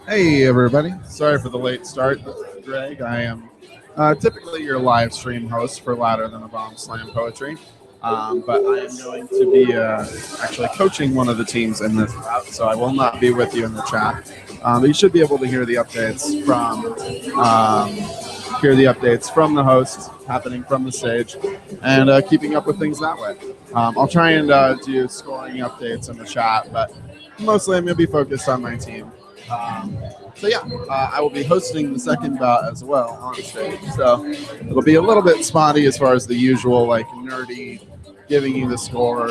Hey, everybody. Sorry for the late start. This is Greg. I am typically your live stream host for Louder Than a Bomb Slam Poetry. But I am going to be actually coaching one of the teams in this bout, so I will not be with you in the chat. But you should be able to hear the updates from the host happening from the stage, and keeping up with things that way. I'll try and do scoring updates in the chat, but mostly I'm going to be focused on my team. I will be hosting the second bout as well on stage. So it'll be a little bit spotty as far as the usual, like nerdy, giving you the score,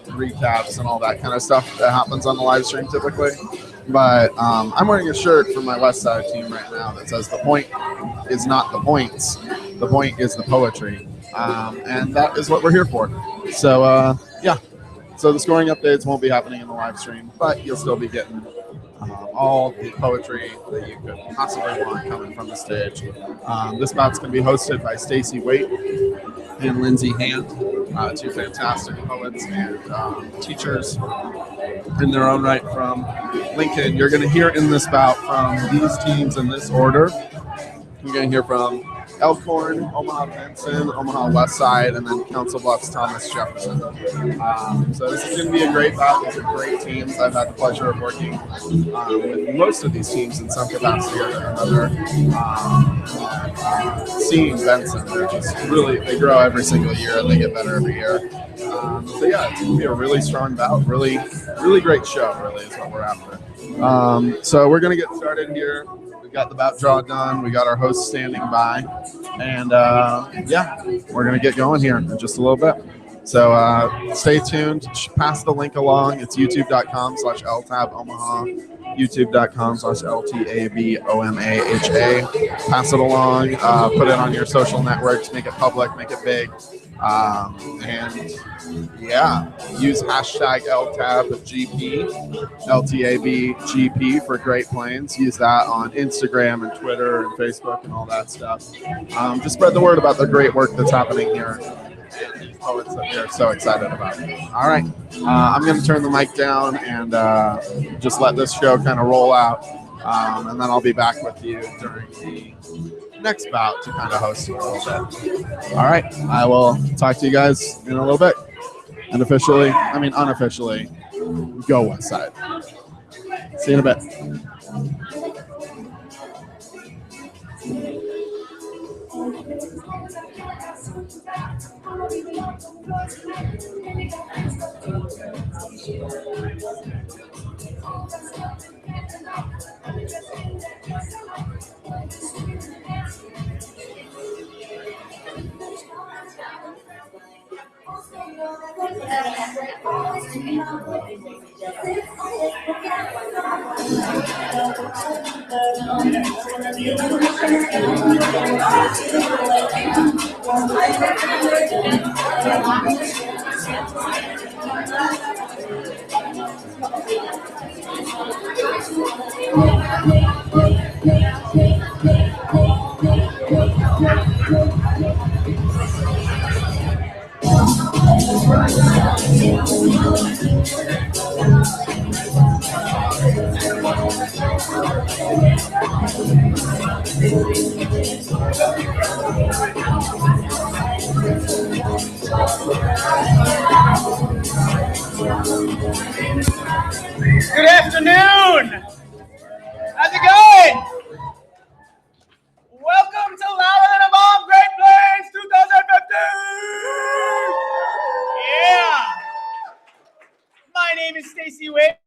recaps, and all that kind of stuff that happens on the live stream typically. But I'm wearing a shirt from my Westside team right now that says the point is not the points, the point is the poetry. And that is what we're here for. So, So the scoring updates won't be happening in the live stream, but you'll still be getting all the poetry that you could possibly want coming from the stage. This bout's going to be hosted by Stacy Waite and Lindsay Hand, two fantastic poets and teachers in their own right from Lincoln. You're going to hear in this bout from these teams in this order. You're going to hear from Elkhorn, Omaha, Benson, Omaha, Westside, and then Council Bluffs, Thomas, Jefferson. So this is going to be a great bout. These are great teams. I've had the pleasure of working with most of these teams in some capacity or another. Seeing Benson, they grow every single year and they get better every year. It's going to be a really strong bout. Really, really great show, really, is what we're after. So we're going to get started here. We got the bout draw done. We got our host standing by. And we're going to get going here in just a little bit. So stay tuned. Pass the link along. It's youtube.com/LTAB Omaha, youtube.com/LTABOMAHA. Pass it along. Put it on your social networks. Make it public. Make it big. Use hashtag LTABGP, LTABGP for Great Plains. Use that on Instagram and Twitter and Facebook and all that stuff. Just spread the word about the great work that's happening here and these poets that we are so excited about. All right. I'm going to turn the mic down and just let this show kind of roll out. And then I'll be back with you during the next bout to kind of host you a little bit. All right. I will talk to you guys in a little bit. And unofficially, go Westside. See you in a bit. Good afternoon. How's it going? Welcome to Louder Than a Bomb, Great Plains 2015. Yeah. My name is Stacy Waite.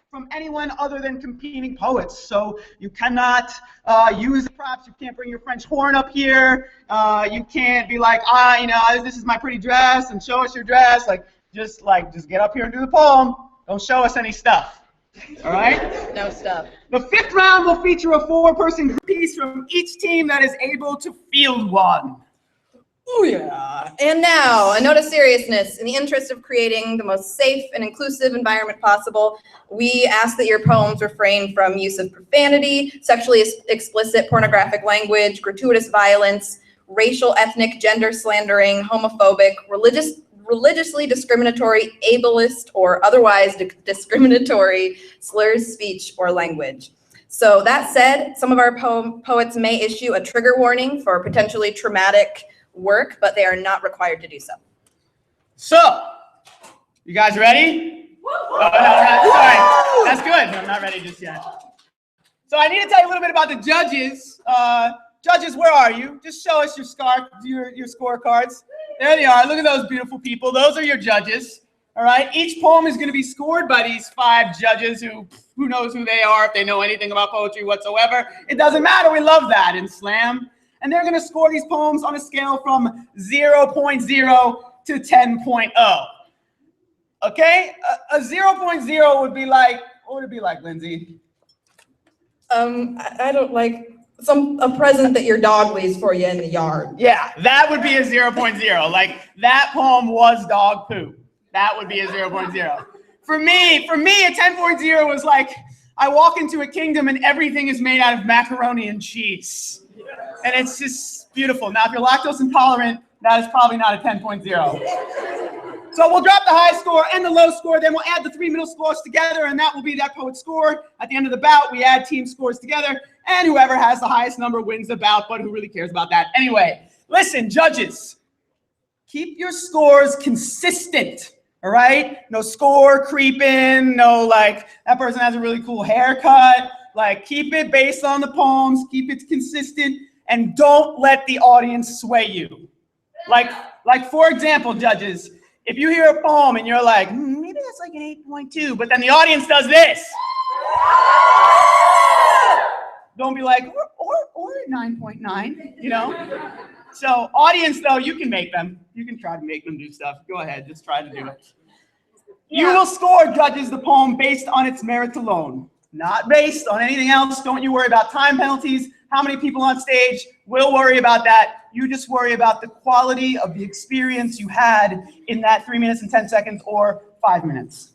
from anyone other than competing poets. So you cannot use the props. You can't bring your French horn up here. You can't be like, this is my pretty dress and show us your dress. Just get up here and do the poem. Don't show us any stuff. All right? No stuff. The 5th round will feature a 4-person piece from each team that is able to field one. Oh yeah. And now, a note of seriousness. In the interest of creating the most safe and inclusive environment possible, we ask that your poems refrain from use of profanity, sexually explicit pornographic language, gratuitous violence, racial, ethnic, gender slandering, homophobic, religiously discriminatory, ableist, or otherwise discriminatory slurs, speech, or language. So that said, some of our poets may issue a trigger warning for potentially traumatic work, but they are not required to do so. So, you guys ready? Oh, no, sorry, that's good. I'm not ready just yet. So I need to tell you a little bit about the judges. Judges, where are you? Just show us your scorecards. There they are. Look at those beautiful people. Those are your judges. All right. Each poem is going to be scored by these 5 judges who knows who they are, if they know anything about poetry whatsoever. It doesn't matter. We love that in slam. And they're going to score these poems on a scale from 0.0 to 10.0. Okay? A 0.0 would be like, what would it be like, Lindsay? I don't like a present that your dog leaves for you in the yard. Yeah, that would be a 0.0. Like, that poem was dog poop. That would be a 0.0. For me, a 10.0 was like, I walk into a kingdom and everything is made out of macaroni and cheese. And it's just beautiful. Now, if you're lactose intolerant, that is probably not a 10.0. So we'll drop the high score and the low score, then we'll add the 3 middle scores together, and that will be that poet's score. At the end of the bout, we add team scores together, and whoever has the highest number wins the bout, but who really cares about that? Anyway, listen, judges, keep your scores consistent, all right? No score creeping, no like, that person has a really cool haircut. Like, keep it based on the poems, keep it consistent, and don't let the audience sway you. Like for example, judges, if you hear a poem and you're like, maybe that's like an 8.2, but then the audience does this. Don't be like, or 9.9, you know? So audience, though, you can make them. You can try to make them do stuff. Go ahead, just try to do it. You will score, judges, the poem based on its merit alone, not based on anything else. Don't you worry about time penalties, how many people on stage. We'll worry about that. You just worry about the quality of the experience you had in that 3 minutes and 10 seconds or 5 minutes.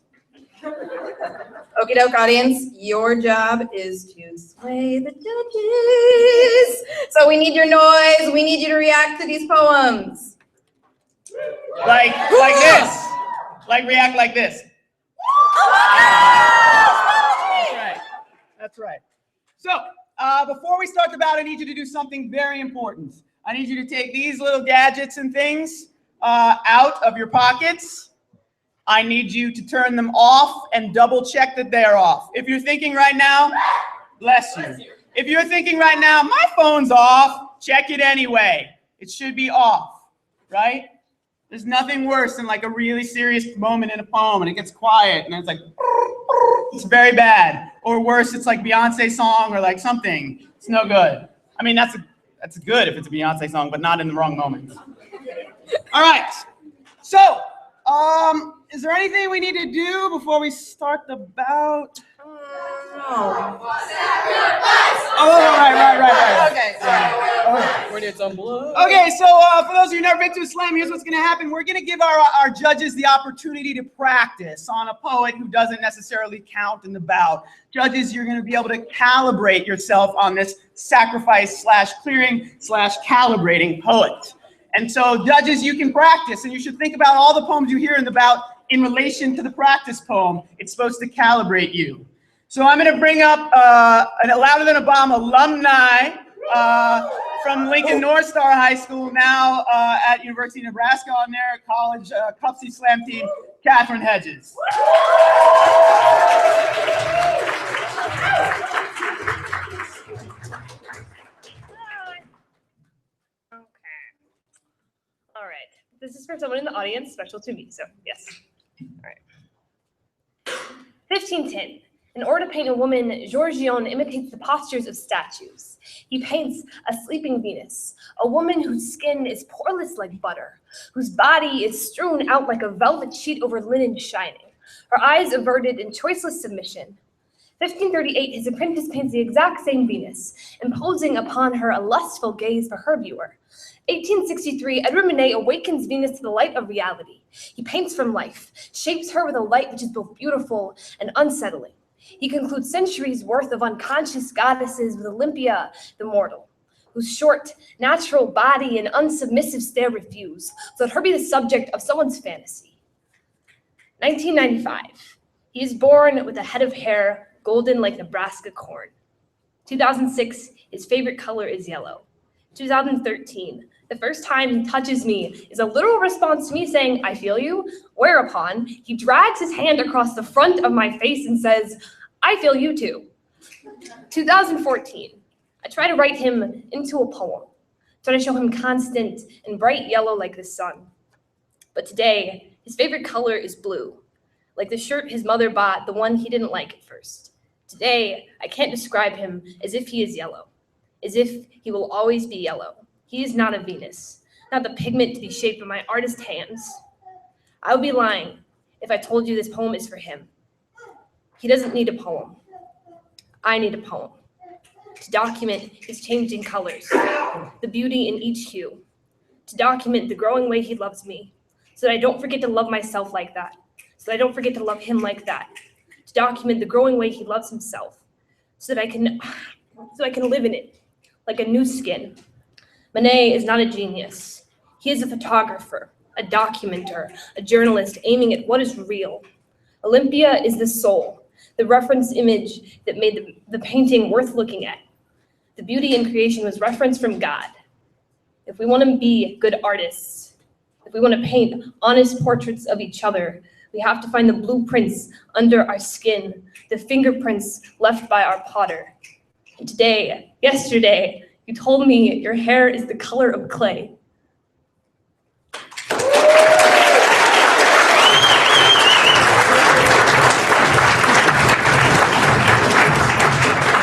Okie doke, audience. Your job is to sway the judges. So we need your noise. We need you to react to these poems. Like this. Like react like this. That's right. So before we start the bout, I need you to do something very important. I need you to take these little gadgets and things out of your pockets. I need you to turn them off and double check that they're off. If you're thinking right now, bless you. If you're thinking right now, my phone's off, check it anyway. It should be off, right? There's nothing worse than like a really serious moment in a poem and it gets quiet and it's like, it's very bad. Or worse, it's like Beyonce song or like something. It's no good. I mean, that's good if it's a Beyonce song, but not in the wrong moment. All right. So, is there anything we need to do before we start the bout? No. Oh, right. Okay. We need some blood. Okay, so for those of you who've never been to a slam, here's what's going to happen. We're going to give our judges the opportunity to practice on a poet who doesn't necessarily count in the bout. Judges, you're going to be able to calibrate yourself on this sacrifice/clearing/calibrating poet. And so, judges, you can practice, and you should think about all the poems you hear in the bout in relation to the practice poem. It's supposed to calibrate you. So I'm going to bring up an Louder Than a Bomb alumni from Lincoln North Star High School, now at University of Nebraska on their college Cupsy Slam team, Catherine Hedges. All right. This is for someone in the audience, special to me, so yes. All right. 1510. In order to paint a woman, Giorgione imitates the postures of statues. He paints a sleeping Venus, a woman whose skin is poreless like butter, whose body is strewn out like a velvet sheet over linen shining, her eyes averted in choiceless submission. 1538, his apprentice paints the exact same Venus, imposing upon her a lustful gaze for her viewer. 1863, Edward Manet awakens Venus to the light of reality. He paints from life, shapes her with a light which is both beautiful and unsettling. He concludes centuries' worth of unconscious goddesses with Olympia, the mortal, whose short, natural body and unsubmissive stare refuse, so let her be the subject of someone's fantasy. 1995, he is born with a head of hair golden like Nebraska corn. 2006, his favorite color is yellow. 2013, the first time he touches me is a literal response to me saying, "I feel you," whereupon he drags his hand across the front of my face and says, "I feel you too." 2014, I try to write him into a poem, try to show him constant and bright yellow like the sun. But today, his favorite color is blue, like the shirt his mother bought, the one he didn't like at first. Today, I can't describe him as if he is yellow, as if he will always be yellow. He is not a Venus, not the pigment to be shaped by my artist hands. I would be lying if I told you this poem is for him. He doesn't need a poem. I need a poem to document his changing colors, the beauty in each hue, to document the growing way he loves me, so that I don't forget to love myself like that, so that I don't forget to love him like that, to document the growing way he loves himself, so that I can live in it like a new skin. Manet is not a genius. He is a photographer, a documenter, a journalist aiming at what is real. Olympia is the soul, the reference image that made the painting worth looking at. The beauty in creation was referenced from God. If we want to be good artists, if we want to paint honest portraits of each other, we have to find the blueprints under our skin, the fingerprints left by our potter. And yesterday, you told me your hair is the color of clay.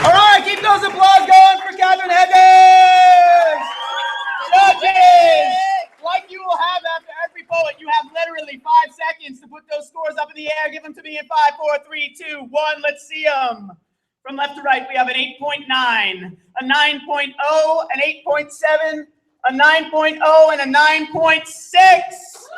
All right, keep those applause going for Catherine Hedges. Judges, like you will have after every poet, you have literally 5 seconds to put those scores up in the air. Give them to me in 5, 4, 3, 2, 1. Let's see them. From left to right, we have an 8.9, a 9.0, an 8.7, a 9.0, and a 9.6.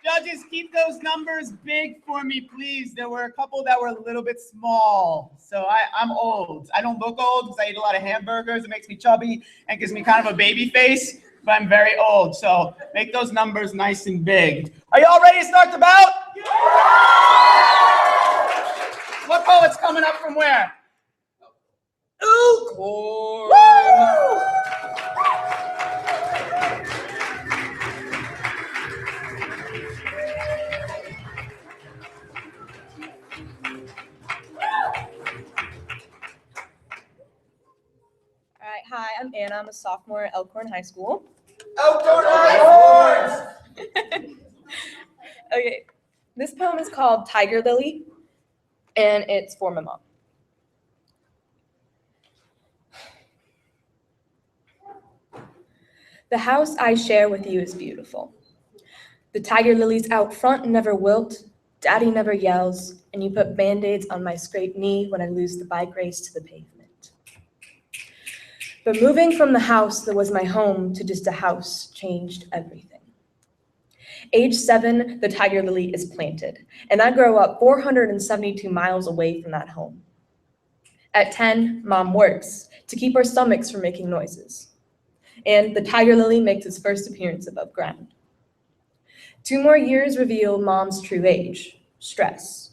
Judges, keep those numbers big for me, please. There were a couple that were a little bit small. So I'm old. I don't look old because I eat a lot of hamburgers. It makes me chubby and gives me kind of a baby face, but I'm very old. So make those numbers nice and big. Are y'all ready to start the bout? What poet's coming up from where? Elkhorn. Woo! Hi, I'm Anna. I'm a sophomore at Elkhorn High School. Elkhorn High. Okay, this poem is called Tiger Lily, and it's for my mom. The house I share with you is beautiful. The tiger lilies out front never wilt, Daddy never yells, and you put Band-Aids on my scraped knee when I lose the bike race to the pavement. But moving from the house that was my home to just a house changed everything. Age 7, the tiger lily is planted, and I grow up 472 miles away from that home. At 10, Mom works to keep our stomachs from making noises. And the tiger lily makes its first appearance above ground. 2 more years reveal Mom's true age, stress.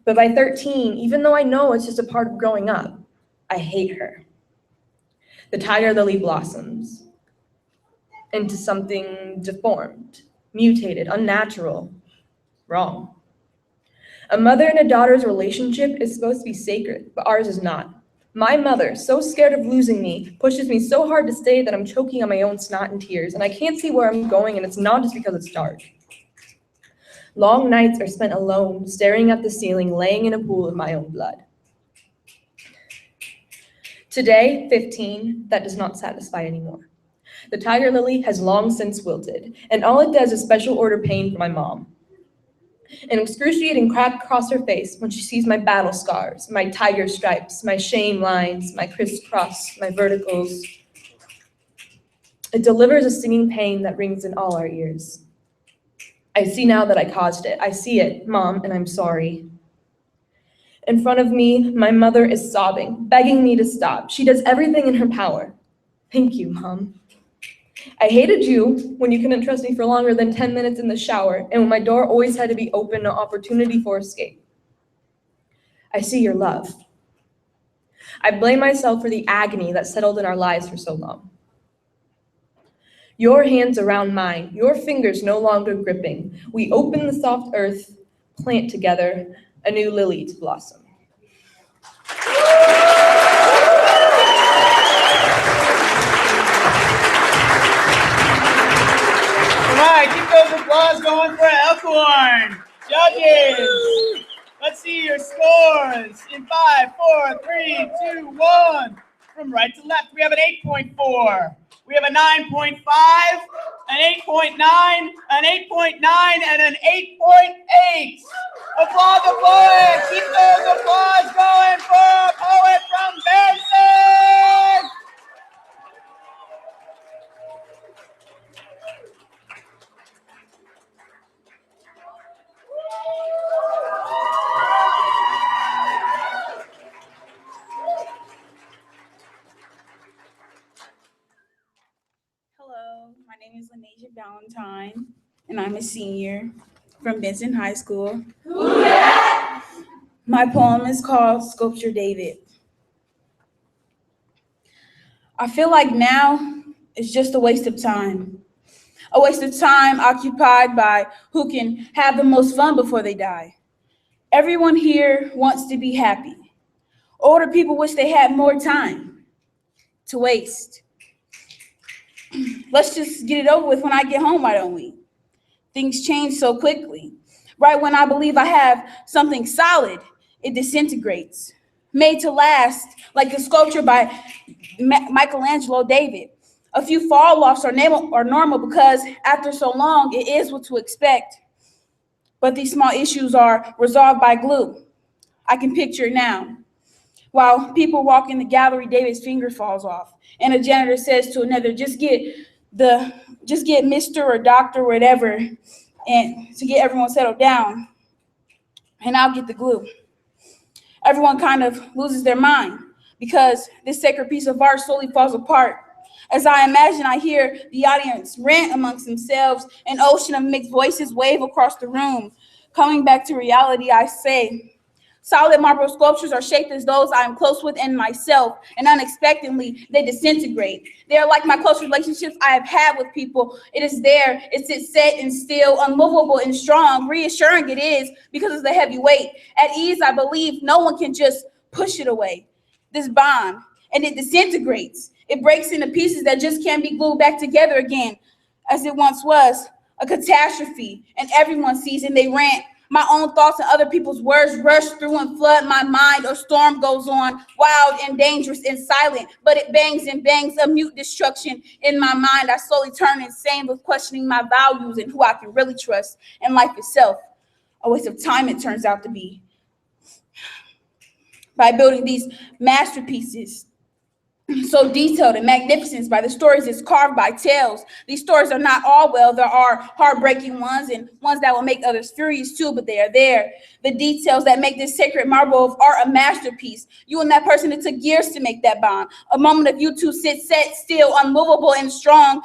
But by 13, even though I know it's just a part of growing up, I hate her. The tiger lily blossoms into something deformed, mutated, unnatural, wrong. A mother and a daughter's relationship is supposed to be sacred, but ours is not. My mother, so scared of losing me, pushes me so hard to stay that I'm choking on my own snot and tears, and I can't see where I'm going, and it's not just because it's dark. Long nights are spent alone, staring at the ceiling, laying in a pool of my own blood. Today, 15, that does not satisfy anymore. The tiger lily has long since wilted, and all it does is special order pain for my mom. An excruciating crack across her face when she sees my battle scars, my tiger stripes, my shame lines, my crisscross, my verticals. It delivers a stinging pain that rings in all our ears. I see now that I caused it. I see it, Mom, and I'm sorry. In front of me, my mother is sobbing, begging me to stop. She does everything in her power. Thank you, Mom. I hated you when you couldn't trust me for longer than 10 minutes in the shower, and when my door always had to be open, no opportunity for escape. I see your love. I blame myself for the agony that settled in our lives for so long. Your hands around mine, your fingers no longer gripping. We open the soft earth, plant together a new lily to blossom. All right, keep those applause going for Elkhorn. Judges, let's see your scores in 5, 4, 3, 2, 1. From right to left, we have an 8.4. We have a 9.5, an 8.9, an 8.9, and an 8.8. Applaud the poet. Keep those applause going for a poet from Benson. Hello, my name is Lanasia Valentine, and I'm a senior from Benson High School. My poem is called Sculpture David. I feel like now is just a waste of time. A waste of time occupied by who can have the most fun before they die. Everyone here wants to be happy. Older people wish they had more time to waste. Let's just get it over with when I get home, why don't we? Things change so quickly. Right when I believe I have something solid, it disintegrates. Made to last, like the sculpture by Michelangelo David. A few fall-offs are normal because after so long, it is what to expect. But these small issues are resolved by glue. I can picture it now. While people walk in the gallery, David's finger falls off, and a janitor says to another, just get Mr. or Dr. or whatever, and to get everyone settled down, and I'll get the glue. Everyone kind of loses their mind because this sacred piece of art slowly falls apart. As I imagine, I hear the audience rant amongst themselves, an ocean of mixed voices wave across the room. Coming back to reality, I say, solid marble sculptures are shaped as those I am close with in myself, and unexpectedly, they disintegrate. They are like my close relationships I have had with people. It is there, it sits set and still, unmovable and strong, reassuring it is because of the heavy weight. At ease, I believe no one can just push it away. This bond, and it disintegrates. It breaks into pieces that just can't be glued back together again, as it once was, a catastrophe, and everyone sees and they rant. My own thoughts and other people's words rush through and flood my mind. A storm goes on, wild and dangerous and silent, but it bangs and bangs, a mute destruction in my mind. I slowly turn insane with questioning my values and who I can really trust, and life itself. A waste of time it turns out to be. By building these masterpieces, so detailed and magnificent by the stories it's carved by tales. These stories are not all well. There are heartbreaking ones and ones that will make others furious too, but they are there. The details that make this sacred marble of art a masterpiece. You and that person, it took years to make that bond. A moment of you two sit set still, unmovable and strong.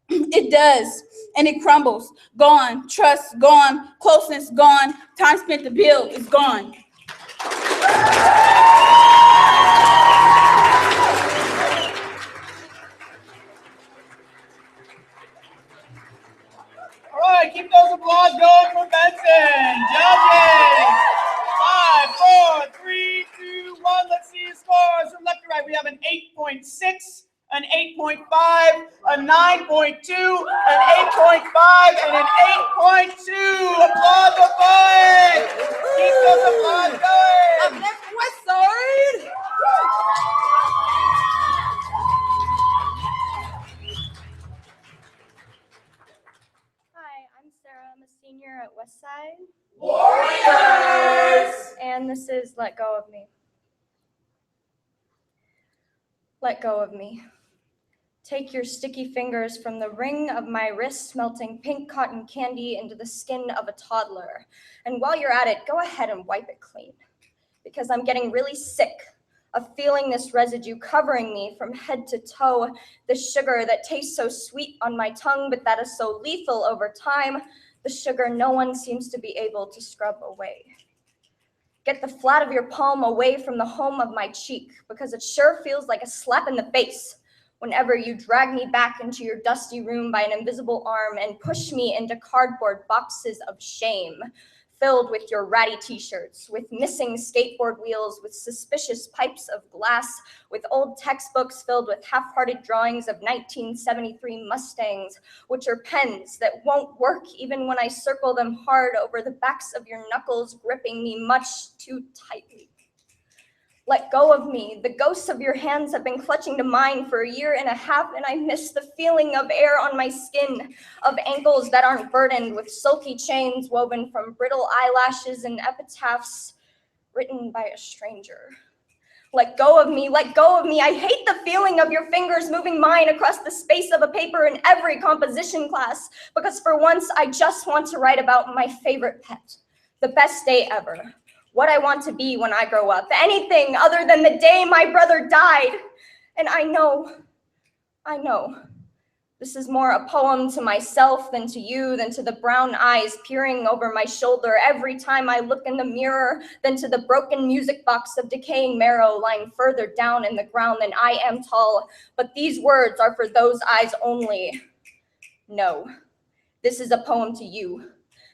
It does, and it crumbles. Gone, trust gone, closeness gone, time spent to build is gone. All right, keep those applause going for Benson. Judges, 5, 4, 3, 2, 1. Let's see your scores from left to right. We have an 8.6, an 8.5, a 9.2, an 8.5, and an 8.2. Applaud the boys! Keep those applause going! Up next, Westside. Hi, I'm Sarah. I'm a senior at Westside. Warriors! And this is Let Go of Me. Let go of me. Take your sticky fingers from the ring of my wrist, melting pink cotton candy into the skin of a toddler. And while you're at it, go ahead and wipe it clean. Because I'm getting really sick of feeling this residue covering me from head to toe, the sugar that tastes so sweet on my tongue, but that is so lethal over time, the sugar no one seems to be able to scrub away. Get the flat of your palm away from the home of my cheek, because it sure feels like a slap in the face whenever you drag me back into your dusty room by an invisible arm and push me into cardboard boxes of shame, filled with your ratty t-shirts, with missing skateboard wheels, with suspicious pipes of glass, with old textbooks filled with half-hearted drawings of 1973 Mustangs, which are pens that won't work even when I circle them hard over the backs of your knuckles, gripping me much too tightly. Let go of me. The ghosts of your hands have been clutching to mine for a year and a half, and I miss the feeling of air on my skin, of ankles that aren't burdened with sulky chains woven from brittle eyelashes and epitaphs written by a stranger. Let go of me. Let go of me. I hate the feeling of your fingers moving mine across the space of a paper in every composition class, because for once I just want to write about my favorite pet, the best day ever. What I want to be when I grow up, anything other than the day my brother died. And I know, this is more a poem to myself than to you, than to the brown eyes peering over my shoulder every time I look in the mirror, than to the broken music box of decaying marrow lying further down in the ground than I am tall. But these words are for those eyes only. No, this is a poem to you.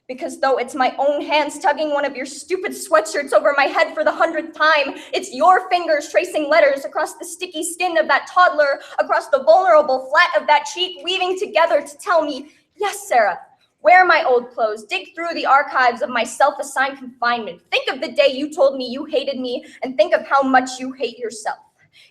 Because though it's my own hands tugging one of your stupid sweatshirts over my head for the 100th time, it's your fingers tracing letters across the sticky skin of that toddler, across the vulnerable flat of that cheek, weaving together to tell me, yes, Sarah, wear my old clothes, dig through the archives of my self-assigned confinement. Think of the day you told me you hated me, and think of how much you hate yourself.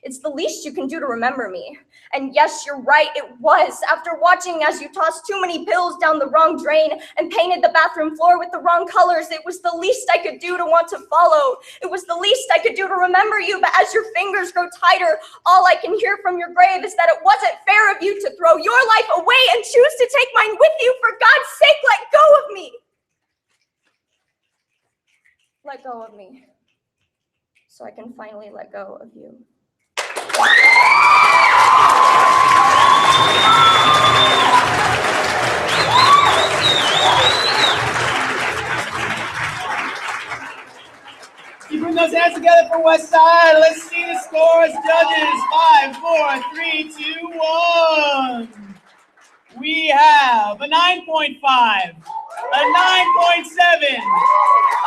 It's the least you can do to remember me. And yes, you're right, it was. After watching as you tossed too many pills down the wrong drain and painted the bathroom floor with the wrong colors, it was the least I could do to want to follow. It was the least I could do to remember you, but as your fingers grow tighter, all I can hear from your grave is that it wasn't fair of you to throw your life away and choose to take mine with you. For God's sake, let go of me. Let go of me, so I can finally let go of you. You bring those hands together for Westside. Let's see the scores, judges. 5, 4, 3, 2, 1. We have a 9.5, a 9.7,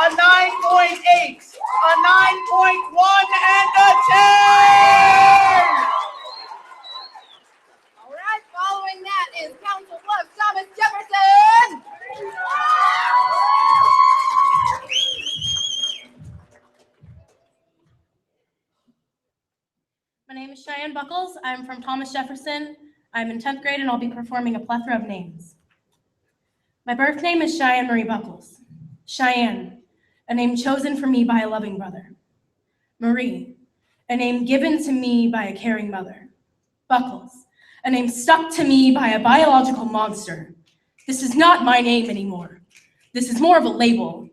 a 9.8, a 9.1, and a 10. All right, following that is Council Bluffs, Thomas Jefferson. My name is Cheyenne Buckles. I'm from Thomas Jefferson. I'm in 10th grade and I'll be performing a plethora of names. My birth name is Cheyenne Marie Buckles. Cheyenne, a name chosen for me by a loving brother. Marie, a name given to me by a caring mother. Buckles, a name stuck to me by a biological monster. This is not my name anymore. This is more of a label.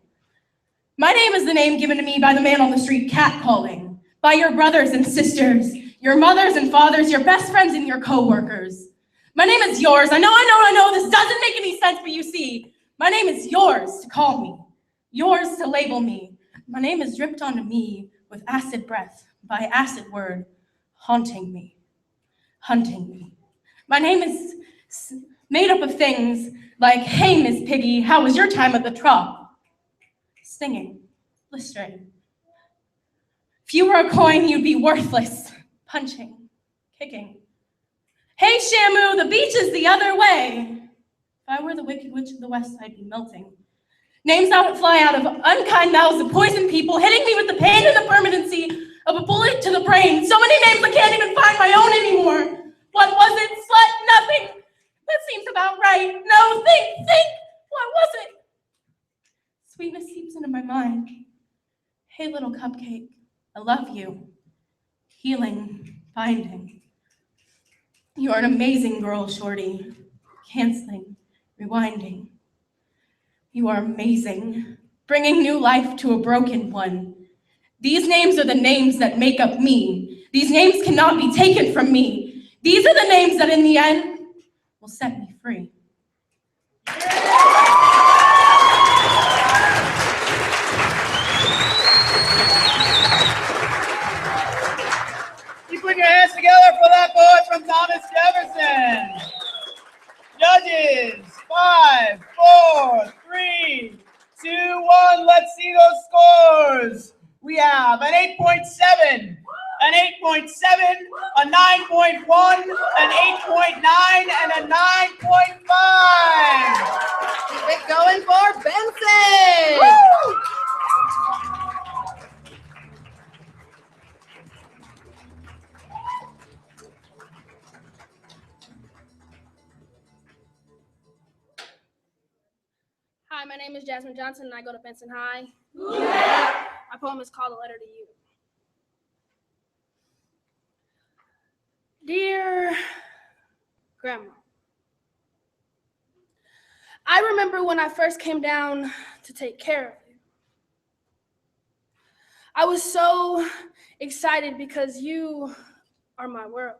My name is the name given to me by the man on the street catcalling, by your brothers and sisters, your mothers and fathers, your best friends and your co-workers. My name is yours. I know, this doesn't make any sense, but you see, my name is yours to call me, yours to label me. My name is dripped onto me with acid breath, by acid word, haunting me, hunting me. My name is made up of things like, hey, Miss Piggy, how was your time at the trough? Stinging, blistering. If you were a coin, you'd be worthless. Punching, kicking, Hey, Shamu, the beach is the other way. If I were the wicked witch of the West, I'd be melting. Names that would fly out of unkind mouths of poison people, hitting me with the pain and the permanency of a bullet to the brain. So many names I can't even find my own anymore. What was it? Slut? Nothing. That seems about right. No, think. What was it? Sweetness seeps into my mind. Hey, little cupcake, I love you. Healing, finding. You're an amazing girl, Shorty. Canceling, rewinding. You are amazing, bringing new life to a broken one. These names are the names that make up me. These names cannot be taken from me. These are the names that in the end will set me free. You put your hands together for that poet from Thomas Jefferson. Judges, 5, 4, 3, 2, 1. Let's see those scores. We have an 8.7, an 8.7, a 9.1, an 8.9, and a 9.5. Keep it going for Benson. Woo! Hi, my name is Jasmine Johnson, and I go to Benson High. Yeah. My poem is called A Letter to You. Dear Grandma, I remember when I first came down to take care of you. I was so excited because you are my world.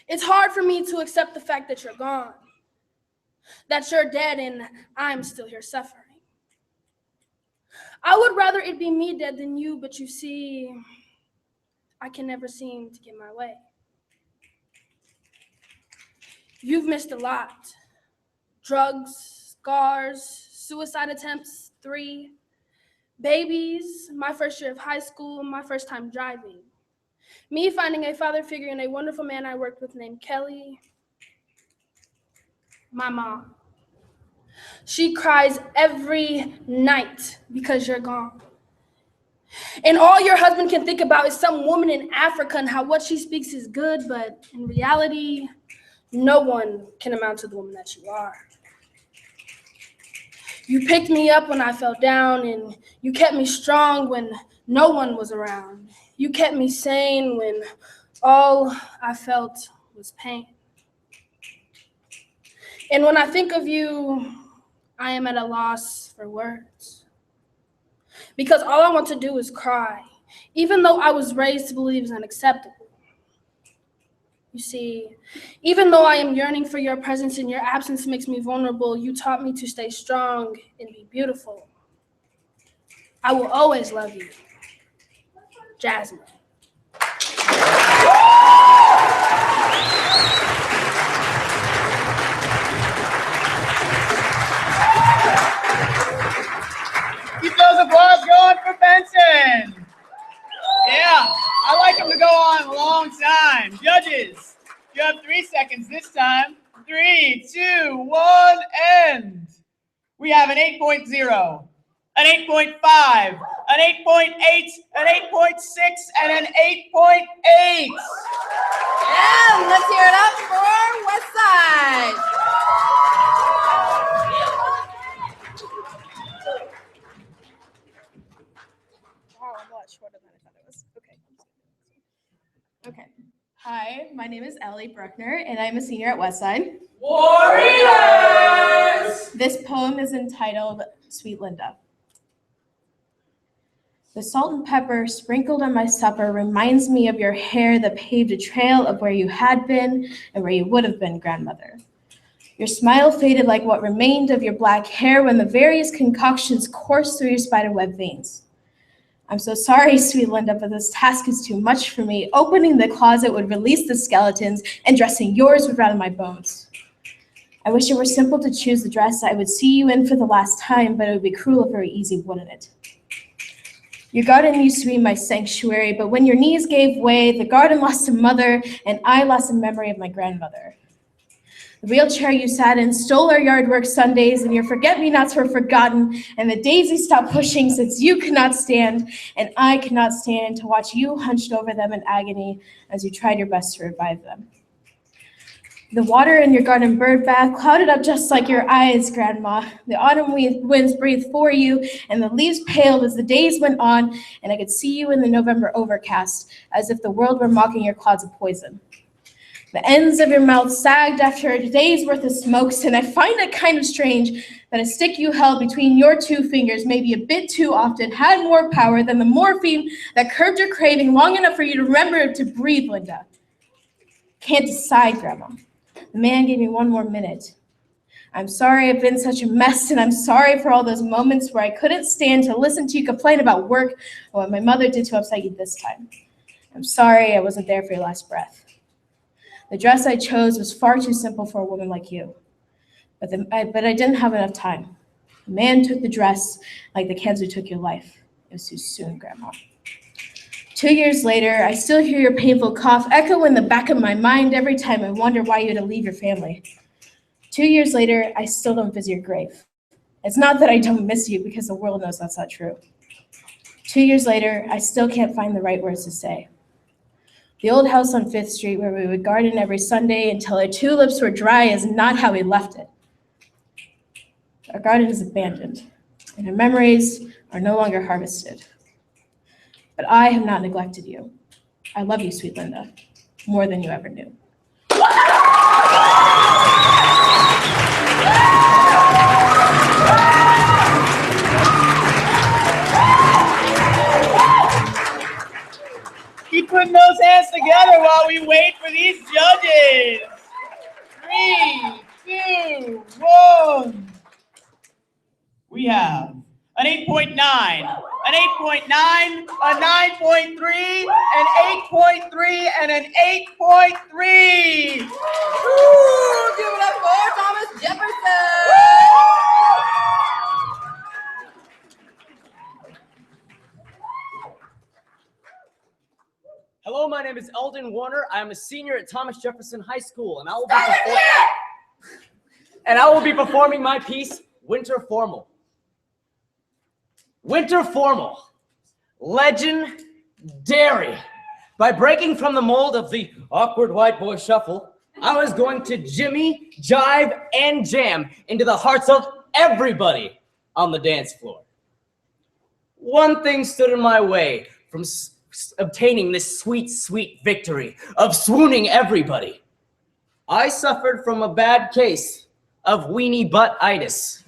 It's hard for me to accept the fact that you're gone, that you're dead and I'm still here suffering. I would rather it be me dead than you, but you see, I can never seem to get my way. You've missed a lot. Drugs, scars, suicide attempts, 3, babies, my first year of high school, my first time driving. Me finding a father figure in a wonderful man I worked with named Kelly. My mom. She cries every night because you're gone. And all your husband can think about is some woman in Africa and how what she speaks is good, but in reality, no one can amount to the woman that you are. You picked me up when I fell down, and you kept me strong when no one was around. You kept me sane when all I felt was pain. And when I think of you, I am at a loss for words. Because all I want to do is cry, even though I was raised to believe it's unacceptable. You see, even though I am yearning for your presence and your absence makes me vulnerable, you taught me to stay strong and be beautiful. I will always love you. Jasmine. Keep those applause going for Benson. Yeah, I like him to go on a long time. Judges, you have 3 seconds this time. 3, 2, 1, end. We have an 8.0, an 8.5, an 8.8, an 8.6, and an 8.8. And let's hear it up for Westside. Wow, I'm a lot shorter than I thought it was. Okay. Hi, my name is Ellie Bruckner, and I'm a senior at Westside. Warriors! This poem is entitled Sweet Linda. The salt and pepper sprinkled on my supper reminds me of your hair that paved a trail of where you had been and where you would have been, grandmother. Your smile faded like what remained of your black hair when the various concoctions coursed through your spiderweb veins. I'm so sorry, sweet Linda, but this task is too much for me. Opening the closet would release the skeletons, and dressing yours would rattle my bones. I wish it were simple to choose the dress I would see you in for the last time, but it would be cruel if very easy, wouldn't it? Your garden used to be my sanctuary, but when your knees gave way, the garden lost a mother, and I lost a memory of my grandmother. The wheelchair you sat in stole our yard work Sundays, and your forget-me-nots were forgotten, and the daisies stopped pushing since you could not stand, and I could not stand to watch you hunched over them in agony as you tried your best to revive them. The water in your garden bird bath clouded up just like your eyes, Grandma. The autumn winds breathed for you, and the leaves paled as the days went on, and I could see you in the November overcast, as if the world were mocking your clouds of poison. The ends of your mouth sagged after a day's worth of smokes, and I find it kind of strange that a stick you held between your two fingers, maybe a bit too often, had more power than the morphine that curbed your craving long enough for you to remember to breathe, Linda. Can't decide, Grandma. The man gave me one more minute. I'm sorry I've been such a mess, and I'm sorry for all those moments where I couldn't stand to listen to you complain about work or what my mother did to upset you this time. I'm sorry I wasn't there for your last breath. The dress I chose was far too simple for a woman like you, but I didn't have enough time. The man took the dress like the cancer took your life. It was too soon, Grandma. 2 years later, I still hear your painful cough echo in the back of my mind every time I wonder why you had to leave your family. 2 years later, I still don't visit your grave. It's not that I don't miss you, because the world knows that's not true. 2 years later, I still can't find the right words to say. The old house on 5th Street where we would garden every Sunday until our tulips were dry is not how we left it. Our garden is abandoned, and our memories are no longer harvested. But I have not neglected you. I love you, sweet Linda, more than you ever knew. Keep putting those hands together while we wait for these judges. 3, 2, 1. We have an 8.9, an 8.9, a 9.3, an 8.3, and an 8.3. Woo! Give it up for Thomas Jefferson! Hello, my name is Eldon Warner. I am a senior at Thomas Jefferson High School, and I will be performing my piece, Winter Formal. Winter Formal, legendary. By breaking from the mold of the awkward white boy shuffle, I was going to jimmy, jive, and jam into the hearts of everybody on the dance floor. One thing stood in my way from obtaining this sweet, sweet victory of swooning everybody. I suffered from a bad case of weenie butt-itis.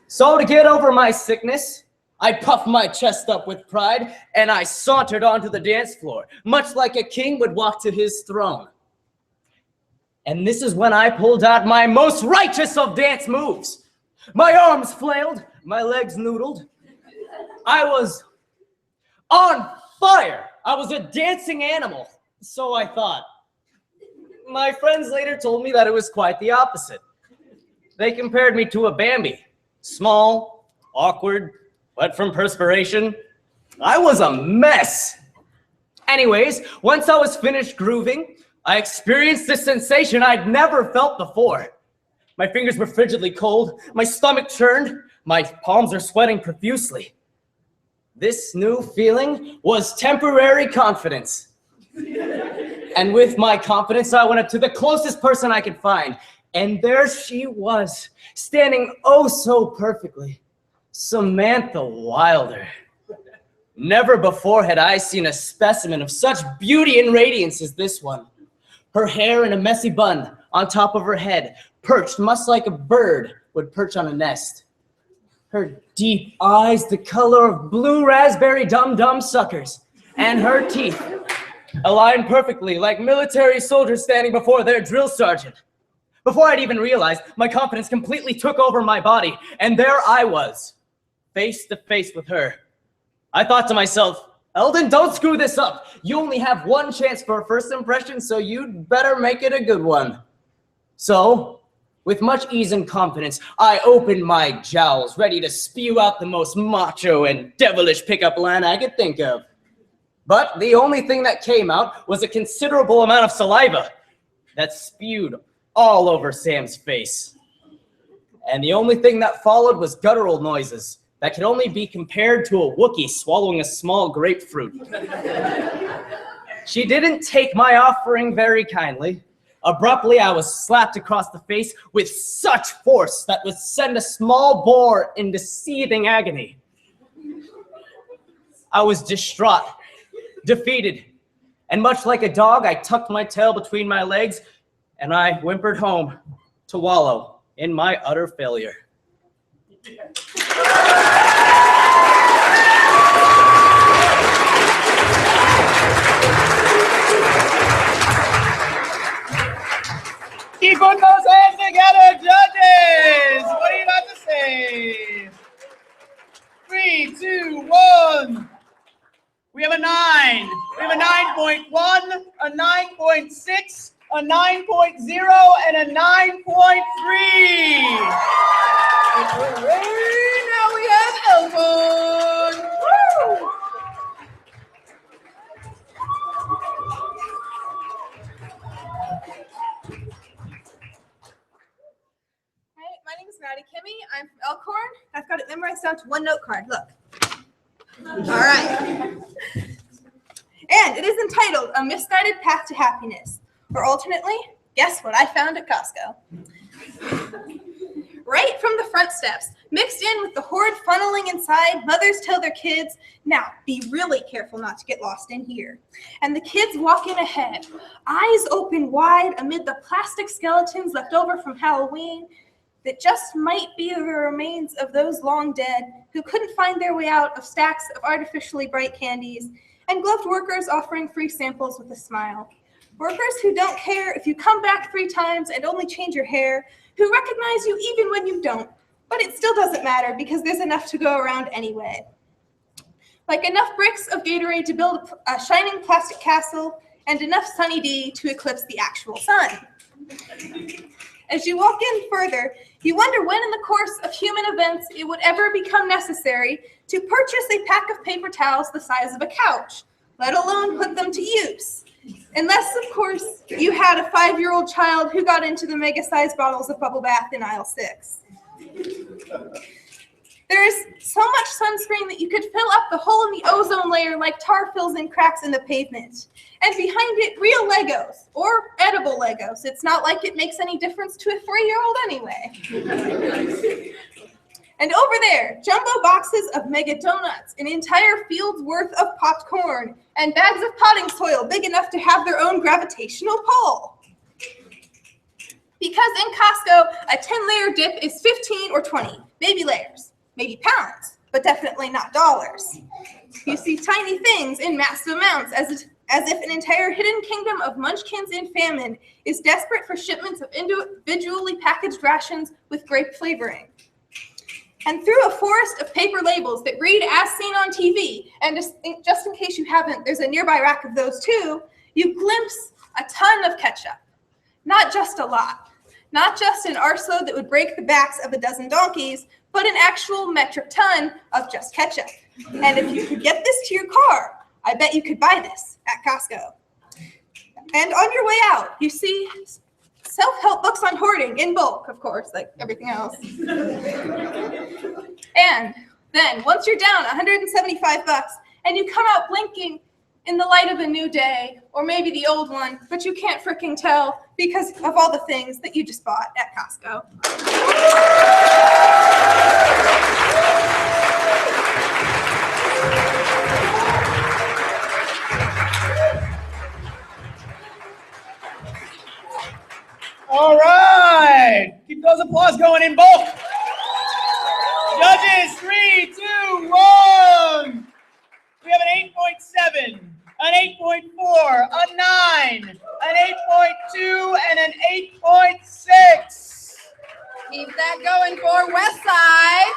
So to get over my sickness, I puffed my chest up with pride and I sauntered onto the dance floor, much like a king would walk to his throne. And this is when I pulled out my most righteous of dance moves. My arms flailed, my legs noodled. I was on fire. I was a dancing animal, so I thought. My friends later told me that it was quite the opposite. They compared me to a Bambi. Small, awkward, wet from perspiration. I was a mess. Anyways, once I was finished grooving, I experienced this sensation I'd never felt before. My fingers were frigidly cold, my stomach churned, my palms are sweating profusely. This new feeling was temporary confidence. And with my confidence, I went up to the closest person I could find. And there she was, standing oh so perfectly, Samantha Wilder. Never before had I seen a specimen of such beauty and radiance as this one. Her hair in a messy bun on top of her head, perched much like a bird would perch on a nest. Her deep eyes, the color of blue raspberry dum-dum suckers, and her teeth aligned perfectly like military soldiers standing before their drill sergeant. Before I'd even realized, my confidence completely took over my body, and there I was, face to face with her. I thought to myself, Eldon, don't screw this up. You only have one chance for a first impression, so you'd better make it a good one. So, With much ease and confidence, I opened my jowls, ready to spew out the most macho and devilish pickup line I could think of. But the only thing that came out was a considerable amount of saliva that spewed all over Sam's face. And the only thing that followed was guttural noises that could only be compared to a Wookiee swallowing a small grapefruit. She didn't take my offering very kindly. Abruptly, I was slapped across the face with such force that would send a small boar into seething agony. I was distraught, defeated, and much like a dog, I tucked my tail between my legs and I whimpered home to wallow in my utter failure. Keep putting those hands together, judges! What are you about to say? 3, 2, 1. We have a 9. We have a 9.1, a 9.6, a 9.0, and a 9.3. Now we have Elkhorn. Woo! Hi, my name is Maddie Kimmy. I'm from Elkhorn. I've got it memorized down to one note card. Look. All right. And it is entitled A Misguided Path to Happiness. Or alternately, guess what I found at Costco? Right from the front steps, mixed in with the horde funneling inside, mothers tell their kids, now be really careful not to get lost in here. And the kids walk in ahead, eyes open wide amid the plastic skeletons left over from Halloween that just might be the remains of those long dead who couldn't find their way out of stacks of artificially bright candies, and gloved workers offering free samples with a smile. Workers who don't care if you come back 3 times and only change your hair, who recognize you even when you don't, but it still doesn't matter because there's enough to go around anyway. Like enough bricks of Gatorade to build a shining plastic castle and enough Sunny D to eclipse the actual sun. As you walk in further, you wonder when in the course of human events it would ever become necessary to purchase a pack of paper towels the size of a couch, let alone put them to use. Unless, of course, you had a 5-year-old child who got into the mega-sized bottles of bubble bath in aisle 6. There's so much sunscreen that you could fill up the hole in the ozone layer like tar fills in cracks in the pavement. And behind it, real Legos, or edible Legos. It's not like it makes any difference to a 3-year-old anyway. And over there, jumbo boxes of mega donuts, an entire field's worth of popped corn, and bags of potting soil big enough to have their own gravitational pull. Because in Costco, a 10-layer dip is 15 or 20, maybe layers, maybe pounds, but definitely not dollars. You see tiny things in massive amounts as if an entire hidden kingdom of munchkins in famine is desperate for shipments of individually packaged rations with grape flavoring. And through a forest of paper labels that read as seen on TV, and just in case you haven't, there's a nearby rack of those too, you glimpse a ton of ketchup. Not just a lot. Not just an arseload that would break the backs of a dozen donkeys, but an actual metric ton of just ketchup. And if you could get this to your car, I bet you could buy this at Costco. And on your way out, you see self-help books on hoarding in bulk, of course, like everything else. And then once you're down $175 and you come out blinking in the light of a new day, or maybe the old one, but you can't fricking tell because of all the things that you just bought at Costco. All right. Keep those applause going in bulk. Judges, 3, 2, 1. We have an 8.7, an 8.4, a 9, an 8.2, and an 8.6. Keep that going for Westside.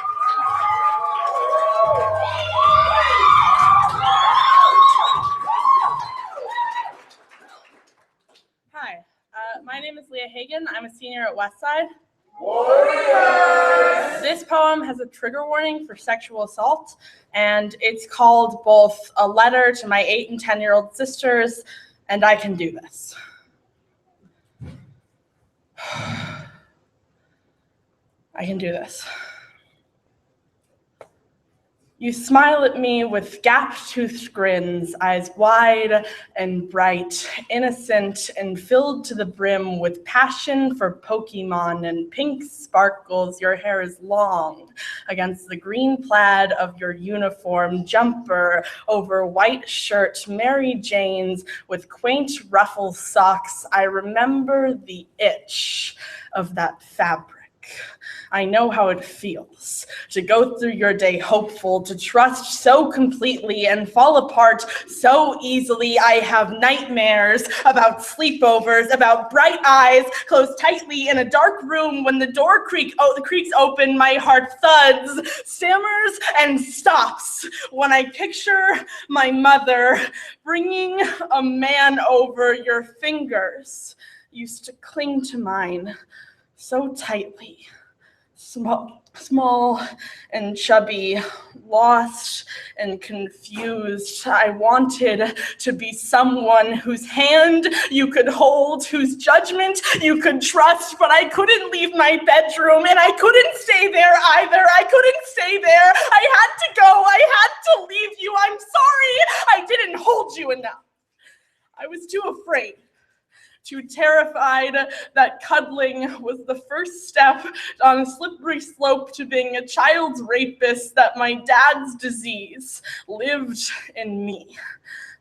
Hi, my name is Leah Hagan. I'm a senior at Westside. Warriors! This poem has a trigger warning for sexual assault, and it's called both A Letter to My 8 and 10-year-old Sisters, and I Can Do This. I can do this. You smile at me with gap-toothed grins, eyes wide and bright, innocent and filled to the brim with passion for Pokemon and pink sparkles. Your hair is long against the green plaid of your uniform, jumper over white shirt, Mary Jane's with quaint ruffle socks. I remember the itch of that fabric. I know how it feels to go through your day hopeful, to trust so completely and fall apart so easily. I have nightmares about sleepovers, about bright eyes closed tightly in a dark room. When the door creaks open, my heart thuds, stammers, and stops when I picture my mother bringing a man over. Your fingers used to cling to mine so tightly. Small and chubby, lost and confused. I wanted to be someone whose hand you could hold, whose judgment you could trust, but I couldn't leave my bedroom, and I couldn't stay there either. I couldn't stay there. I had to go. I had to leave you. I'm sorry I didn't hold you enough. I was too afraid, too terrified that cuddling was the first step on a slippery slope to being a child's rapist, that my dad's disease lived in me.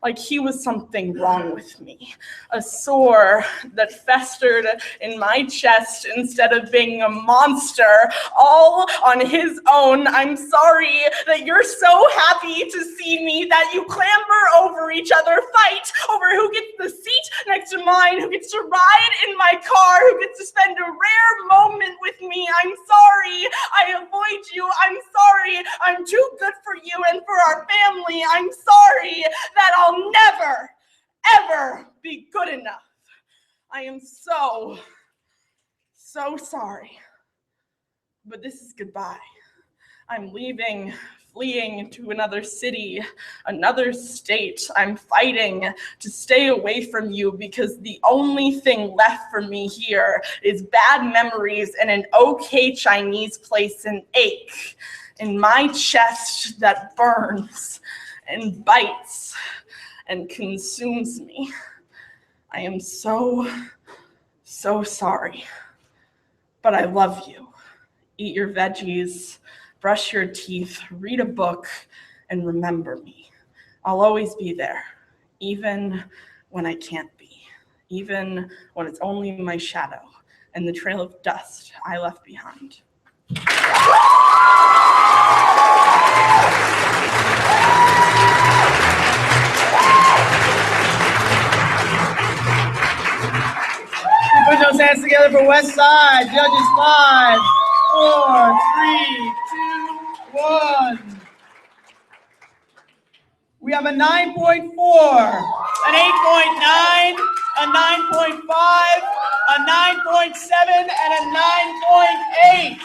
Like he was something wrong with me, a sore that festered in my chest instead of being a monster, all on his own. I'm sorry that you're so happy to see me that you clamber over each other, fight over who gets the seat next to mine, who gets to ride in my car, who gets to spend a rare moment with me. I'm sorry I avoid you. I'm sorry I'm too good for you and for our family. I'm sorry that I'll never, ever be good enough. I am so sorry. But this is goodbye. I'm leaving, fleeing to another city, another state. I'm fighting to stay away from you because the only thing left for me here is bad memories and an okay Chinese place, an ache in my chest that burns and bites and consumes me. I am so sorry, but I love you. Eat your veggies, brush your teeth, read a book, and remember me. I'll always be there, even when I can't be, even when it's only my shadow and the trail of dust I left behind. Put those hands together for Westside. Judges 5, 4, 3, 2, 1. We have a 9.4, an 8.9, a 9.5, a 9.7, and a 9.8. And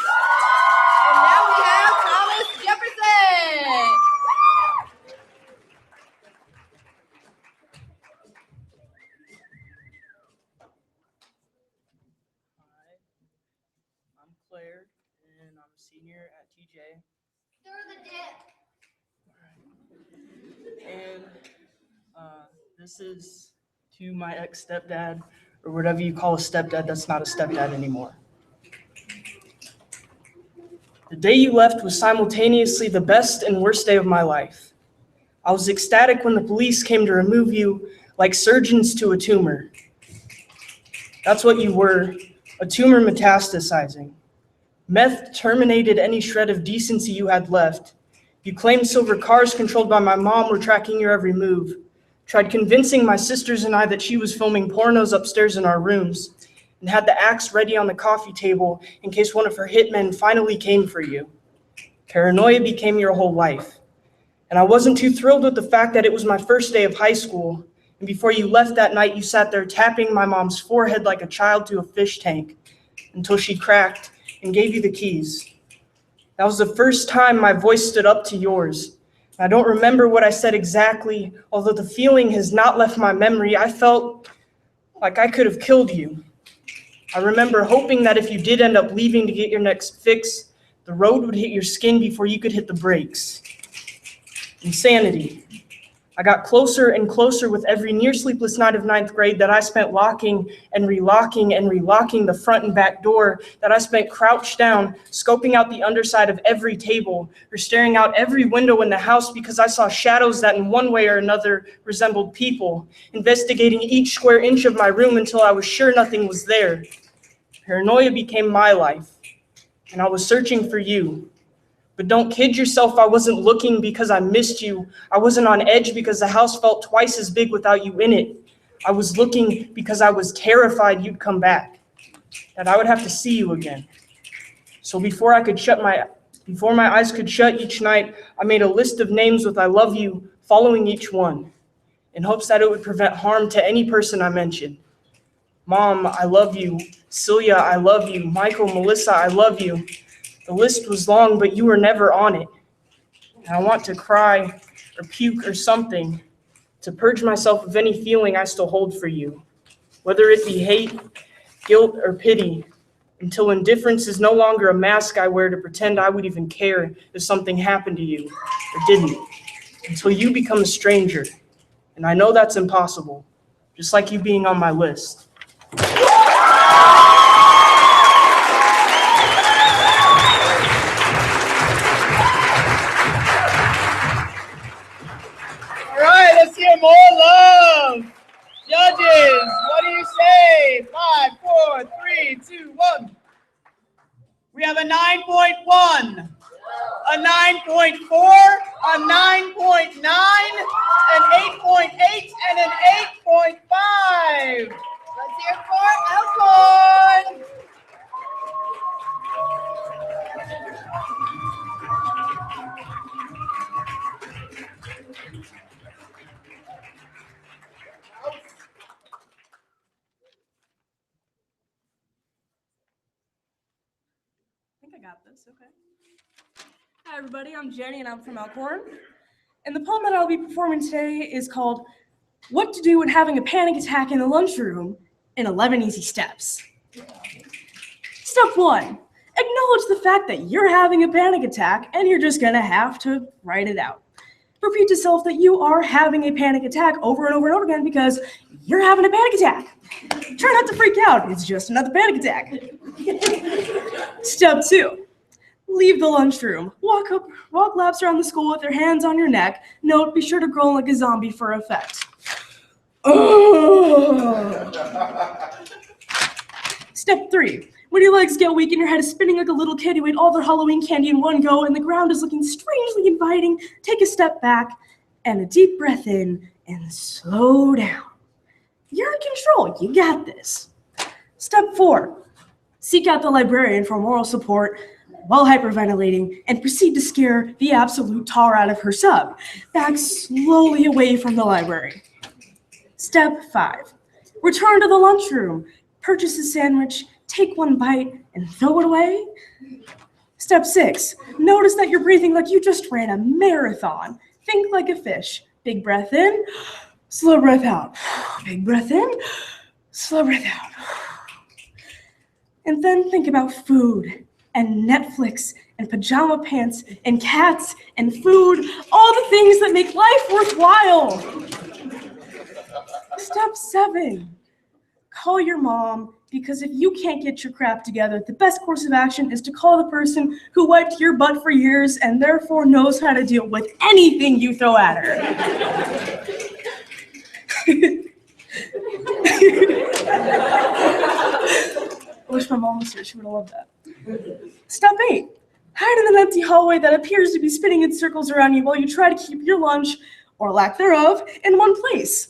now we have Thomas Jefferson. Claire, and I'm a senior at TJ. Through the dick. And this is to my ex-stepdad, or whatever you call a stepdad that's not a stepdad anymore. The day you left was simultaneously the best and worst day of my life. I was ecstatic when the police came to remove you, like surgeons to a tumor. That's what you were, a tumor metastasizing. Meth terminated any shred of decency you had left. You claimed silver cars controlled by my mom were tracking your every move. Tried convincing my sisters and I that she was filming pornos upstairs in our rooms, and had the axe ready on the coffee table in case one of her hitmen finally came for you. Paranoia became your whole life. And I wasn't too thrilled with the fact that it was my first day of high school, and before you left that night, you sat there tapping my mom's forehead like a child to a fish tank until she cracked and gave you the keys. That was the first time my voice stood up to yours. I don't remember what I said exactly, although the feeling has not left my memory. I felt like I could have killed you. I remember hoping that if you did end up leaving to get your next fix, the road would hit your skin before you could hit the brakes. Insanity. I got closer and closer with every near sleepless night of 9th grade that I spent locking and relocking the front and back door, that I spent crouched down, scoping out the underside of every table, or staring out every window in the house because I saw shadows that in one way or another resembled people, investigating each square inch of my room until I was sure nothing was there. Paranoia became my life, and I was searching for you. But don't kid yourself, I wasn't looking because I missed you. I wasn't on edge because the house felt twice as big without you in it. I was looking because I was terrified you'd come back, that I would have to see you again. So before my eyes could shut each night, I made a list of names with I love you following each one, in hopes that it would prevent harm to any person I mentioned. Mom, I love you. Celia, I love you. Michael, Melissa, I love you. The list was long, but you were never on it. And I want to cry or puke or something to purge myself of any feeling I still hold for you, whether it be hate, guilt, or pity, until indifference is no longer a mask I wear to pretend I would even care if something happened to you or didn't, until you become a stranger. And I know that's impossible, just like you being on my list. More love. Judges, what do you say? 5, 4, 3, 2, 1. We have a 9.1, a 9.4, a 9.9, an 8.8, and an 8.5. Let's hear it for Elkhorn. I got this, okay. Hi everybody, I'm Jenny and I'm from Elkhorn. And the poem that I'll be performing today is called What to Do When Having a Panic Attack in the Lunchroom in 11 Easy Steps. Step 1, acknowledge the fact that you're having a panic attack and you're just gonna have to write it out. Repeat to self that you are having a panic attack over and over and over again because you're having a panic attack. Try not to freak out, it's just another panic attack. Step 2, leave the lunchroom. Walk laps around the school with your hands on your neck. Note, be sure to groan like a zombie for effect. Step 3, when your legs get weak and your head is spinning like a little kid who ate all their Halloween candy in one go and the ground is looking strangely inviting, take a step back and a deep breath in and slow down. You're in control, you got this. Step 4, seek out the librarian for moral support while hyperventilating and proceed to scare the absolute tar out of her sub. Back slowly away from the library. Step 5, return to the lunchroom. Purchase a sandwich, take one bite, and throw it away. Step 6, notice that you're breathing like you just ran a marathon. Think like a fish. Big breath in, slow breath out. Big breath in, slow breath out. And then think about food and Netflix and pajama pants and cats and food, all the things that make life worthwhile. Step 7, call your mom, because if you can't get your crap together, the best course of action is to call the person who wiped your butt for years and therefore knows how to deal with anything you throw at her. I wish my mom was here, she would have loved that. Step 8, hide in an empty hallway that appears to be spinning in circles around you while you try to keep your lunch, or lack thereof, in one place.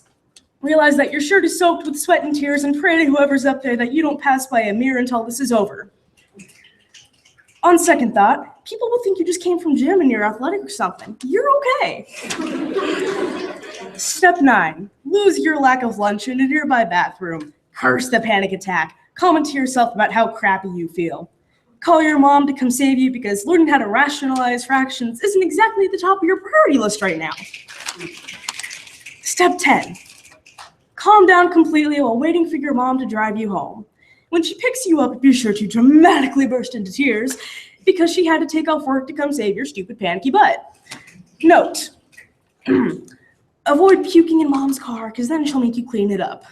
Realize that your shirt is soaked with sweat and tears and pray to whoever's up there that you don't pass by a mirror until this is over. On second thought, people will think you just came from gym and you're athletic or something. You're okay. Step 9, lose your lack of lunch in a nearby bathroom. Curse the panic attack. Comment to yourself about how crappy you feel. call your mom to come save you because learning how to rationalize fractions isn't exactly at the top of your priority list right now. Step 10. Calm down completely while waiting for your mom to drive you home. When she picks you up, be sure to dramatically burst into tears because she had to take off work to come save your stupid panicky butt. Note, avoid puking in mom's car because then she'll make you clean it up.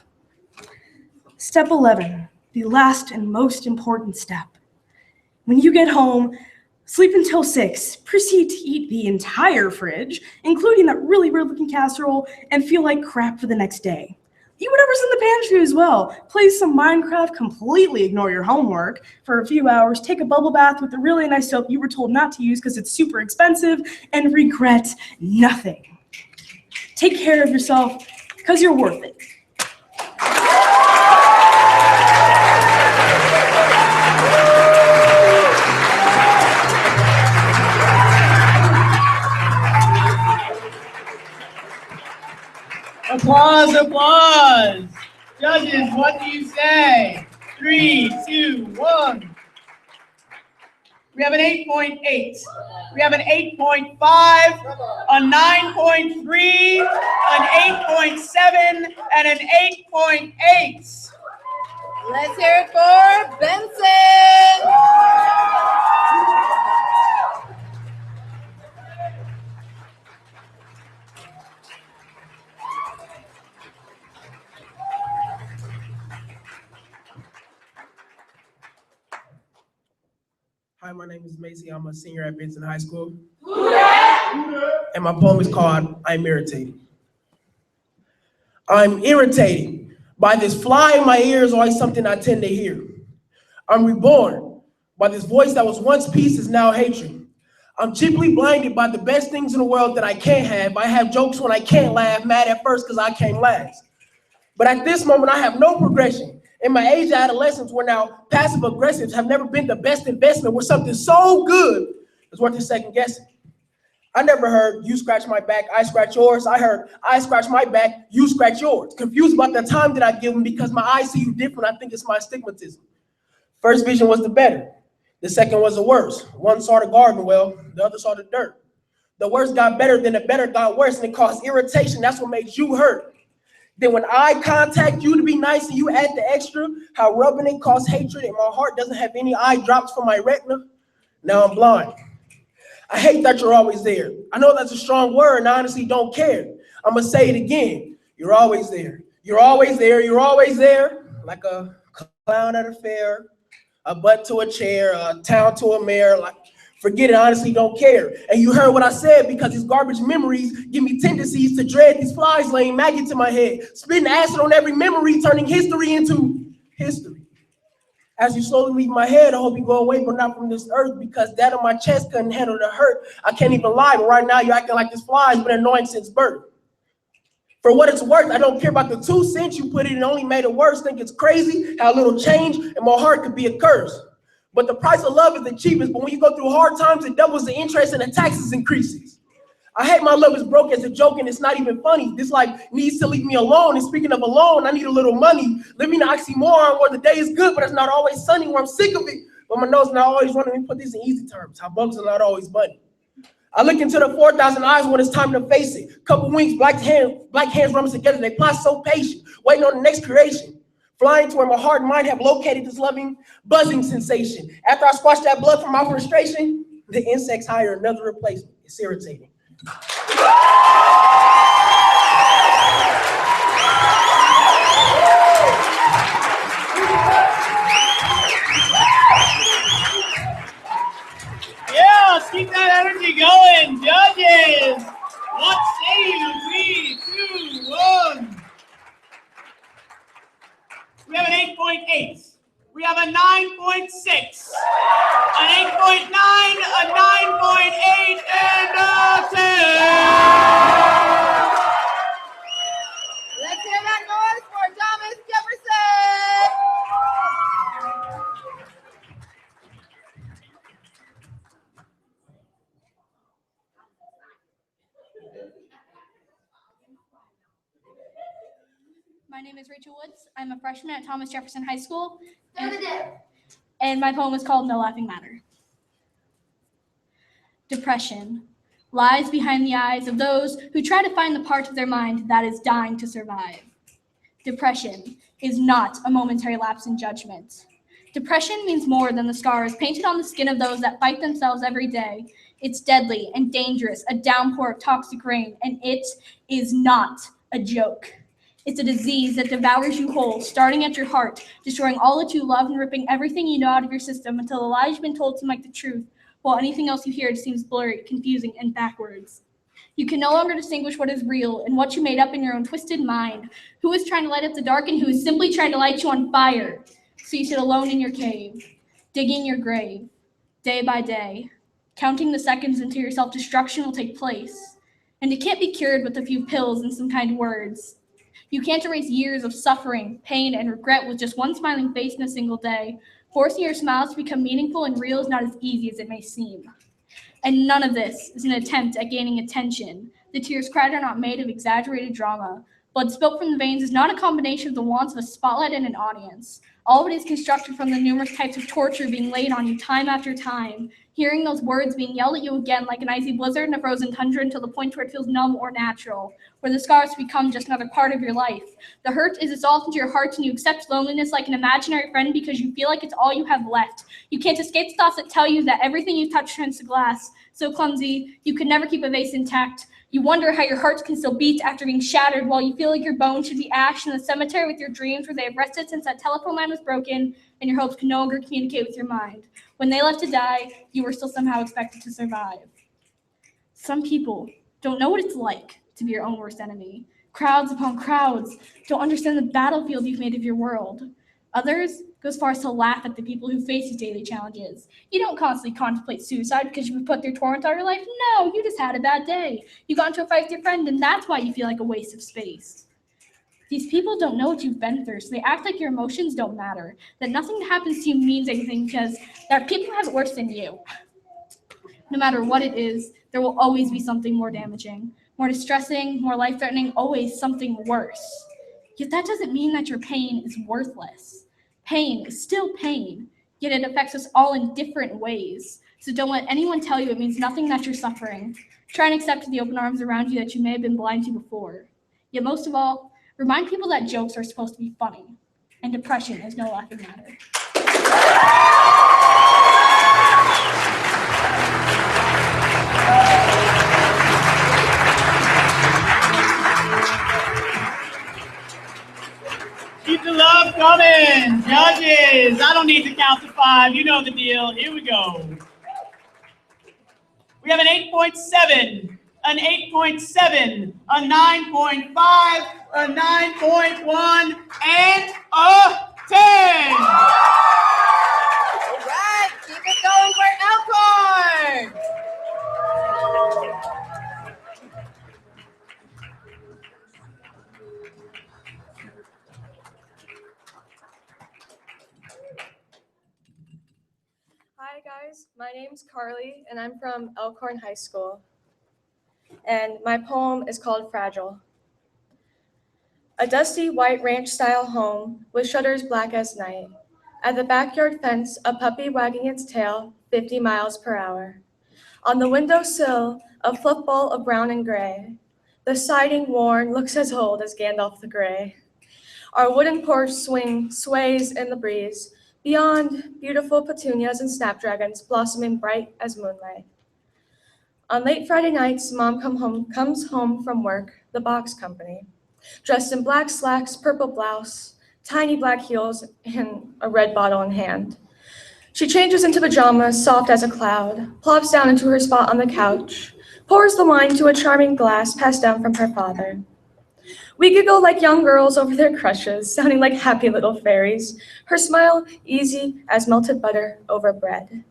Step 11, the last and most important step. When you get home, sleep until 6, proceed to eat the entire fridge, including that really weird-looking casserole, and feel like crap for the next day. Eat whatever's in the pantry as well. Play some Minecraft, completely ignore your homework for a few hours, take a bubble bath with the really nice soap you were told not to use because it's super expensive, and regret nothing. Take care of yourself because you're worth it. Applause, applause. Judges, what do you say? 3, 2, 1. We have an 8.8. We have an 8.5, a 9.3, an 8.7, and an 8.8. Let's hear it for Benson. Hi, my name is Macy. I'm a senior at Benson High School. And my poem is called I'm Irritated. I'm irritated by this fly in my ears, always something I tend to hear. I'm reborn by this voice that was once peace is now hatred. I'm cheaply blinded by the best things in the world that I can't have. I have jokes when I can't laugh, mad at first because I can't last. But at this moment, I have no progression. In my age of adolescence, where now passive aggressives have never been the best investment, where something so good is worth a second guessing. I never heard you scratch my back, I scratch yours. I heard I scratch my back, you scratch yours. Confused about the time that I give them because my eyes see you different. I think it's my astigmatism. First vision was the better. The second was the worst. One saw the garden well, the other saw the dirt. The worst got better, then the better got worse, and it caused irritation. That's what made you hurt. Then when I contact you to be nice and you add the extra, how rubbing it causes hatred and my heart doesn't have any eye drops from my retina. Now I'm blind. I hate that you're always there. I know that's a strong word and I honestly don't care. I'm gonna say it again. You're always there. You're always there. You're always there. Like a clown at a fair, a butt to a chair, a town to a mayor. Like, forget it, I honestly don't care. And you heard what I said because these garbage memories give me tendencies to dread these flies laying maggots in my head, spitting acid on every memory, turning history into history. As you slowly leave my head, I hope you go away, but not from this earth, because that on my chest couldn't handle the hurt. I can't even lie, but right now you're acting like this fly has been annoying since birth. For what it's worth, I don't care about the 2 cents you put in, it only made it worse. Think it's crazy how little change in my heart could be a curse. But the price of love is the cheapest, but when you go through hard times, it doubles the interest and the taxes increases. I hate my love is broke as a joke and it's not even funny. This life needs to leave me alone. And speaking of alone, I need a little money. Living an oxymoron where the day is good, but it's not always sunny, where I'm sick of it. But my nose not always running. Let me put this in easy terms. How bugs are not always bunny. I look into the 4,000 eyes when it's time to face it. Couple wings, black hands rubbing together. They plot so patient, waiting on the next creation. Flying to where my heart and mind have located this loving, buzzing sensation. After I squash that blood from my frustration, the insects hire another replacement. It's irritating. Yeah, let's keep that energy going. Judges, what say you? 3, 2, 1. We have an 8.8. We have a 9.6, an 8.9, a 9.8, and a 10. Let's hear that noise for Thomas Jefferson. My name is Rachel Woods. I'm a freshman at Thomas Jefferson High School. And and my poem is called No Laughing Matter. Depression lies behind the eyes of those who try to find the part of their mind that is dying to survive. Depression is not a momentary lapse in judgment. Depression means more than the scars painted on the skin of those that fight themselves every day. It's deadly and dangerous, a downpour of toxic rain, and it is not a joke. It's a disease that devours you whole, starting at your heart, destroying all that you love and ripping everything you know out of your system until the lie has been told to make the truth, while anything else you hear seems blurry, confusing, and backwards. You can no longer distinguish what is real and what you made up in your own twisted mind, who is trying to light up the dark and who is simply trying to light you on fire. So you sit alone in your cave, digging your grave, day by day, counting the seconds until your self-destruction will take place. And it can't be cured with a few pills and some kind words. You can't erase years of suffering, pain, and regret with just one smiling face in a single day. Forcing your smiles to become meaningful and real is not as easy as it may seem. And none of this is an attempt at gaining attention. The tears cried are not made of exaggerated drama. Blood spilt from the veins is not a combination of the wants of a spotlight and an audience. All of it is constructed from the numerous types of torture being laid on you time after time. Hearing those words being yelled at you again like an icy blizzard in a frozen tundra until the point where it feels numb or natural, where the scars become just another part of your life. The hurt is dissolved into your heart and you accept loneliness like an imaginary friend because you feel like it's all you have left. You can't escape the thoughts that tell you that everything you touch turns to glass, so clumsy, you could never keep a vase intact. You wonder how your heart can still beat after being shattered while you feel like your bones should be ashed in the cemetery with your dreams where they have rested since that telephone line was broken and your hopes can no longer communicate with your mind. When they left to die, you were still somehow expected to survive. Some people don't know what it's like to be your own worst enemy. Crowds upon crowds don't understand the battlefield you've made of your world. Others go as far as to laugh at the people who face these daily challenges. You don't constantly contemplate suicide because you've put through torrents all your life. No, you just had a bad day. You got into a fight with your friend and that's why you feel like a waste of space. These people don't know what you've been through, so they act like your emotions don't matter, that nothing that happens to you means anything because there are people who have it worse than you. No matter what it is, there will always be something more damaging, more distressing, more life-threatening, always something worse. Yet that doesn't mean that your pain is worthless. Pain is still pain, yet it affects us all in different ways. So don't let anyone tell you it means nothing that you're suffering. Try and accept the open arms around you that you may have been blind to before. Yet most of all, remind people that jokes are supposed to be funny, and depression is no laughing matter. Keep the love coming. Judges, I don't need to count to 5. You know the deal. Here we go. We have an 8.7, an 8.7, a 9.5, a 9.1, and a 10. All right, keep it going for Elkhorn. Hi guys, my name's Carly and I'm from Elkhorn High School. And my poem is called Fragile. A dusty white ranch-style home with shutters black as night. At the backyard fence, a puppy wagging its tail 50 miles per hour. On the windowsill, a football of brown and gray. The siding worn looks as old as Gandalf the Grey. Our wooden porch sways in the breeze. Beyond, beautiful petunias and snapdragons blossoming bright as moonlight. On late Friday nights, Mom comes home from work, the box company, dressed in black slacks, purple blouse, tiny black heels, and a red bottle in hand. She changes into pajamas, soft as a cloud, plops down into her spot on the couch, pours the wine to a charming glass passed down from her father. We giggle like young girls over their crushes, sounding like happy little fairies, her smile easy as melted butter over bread.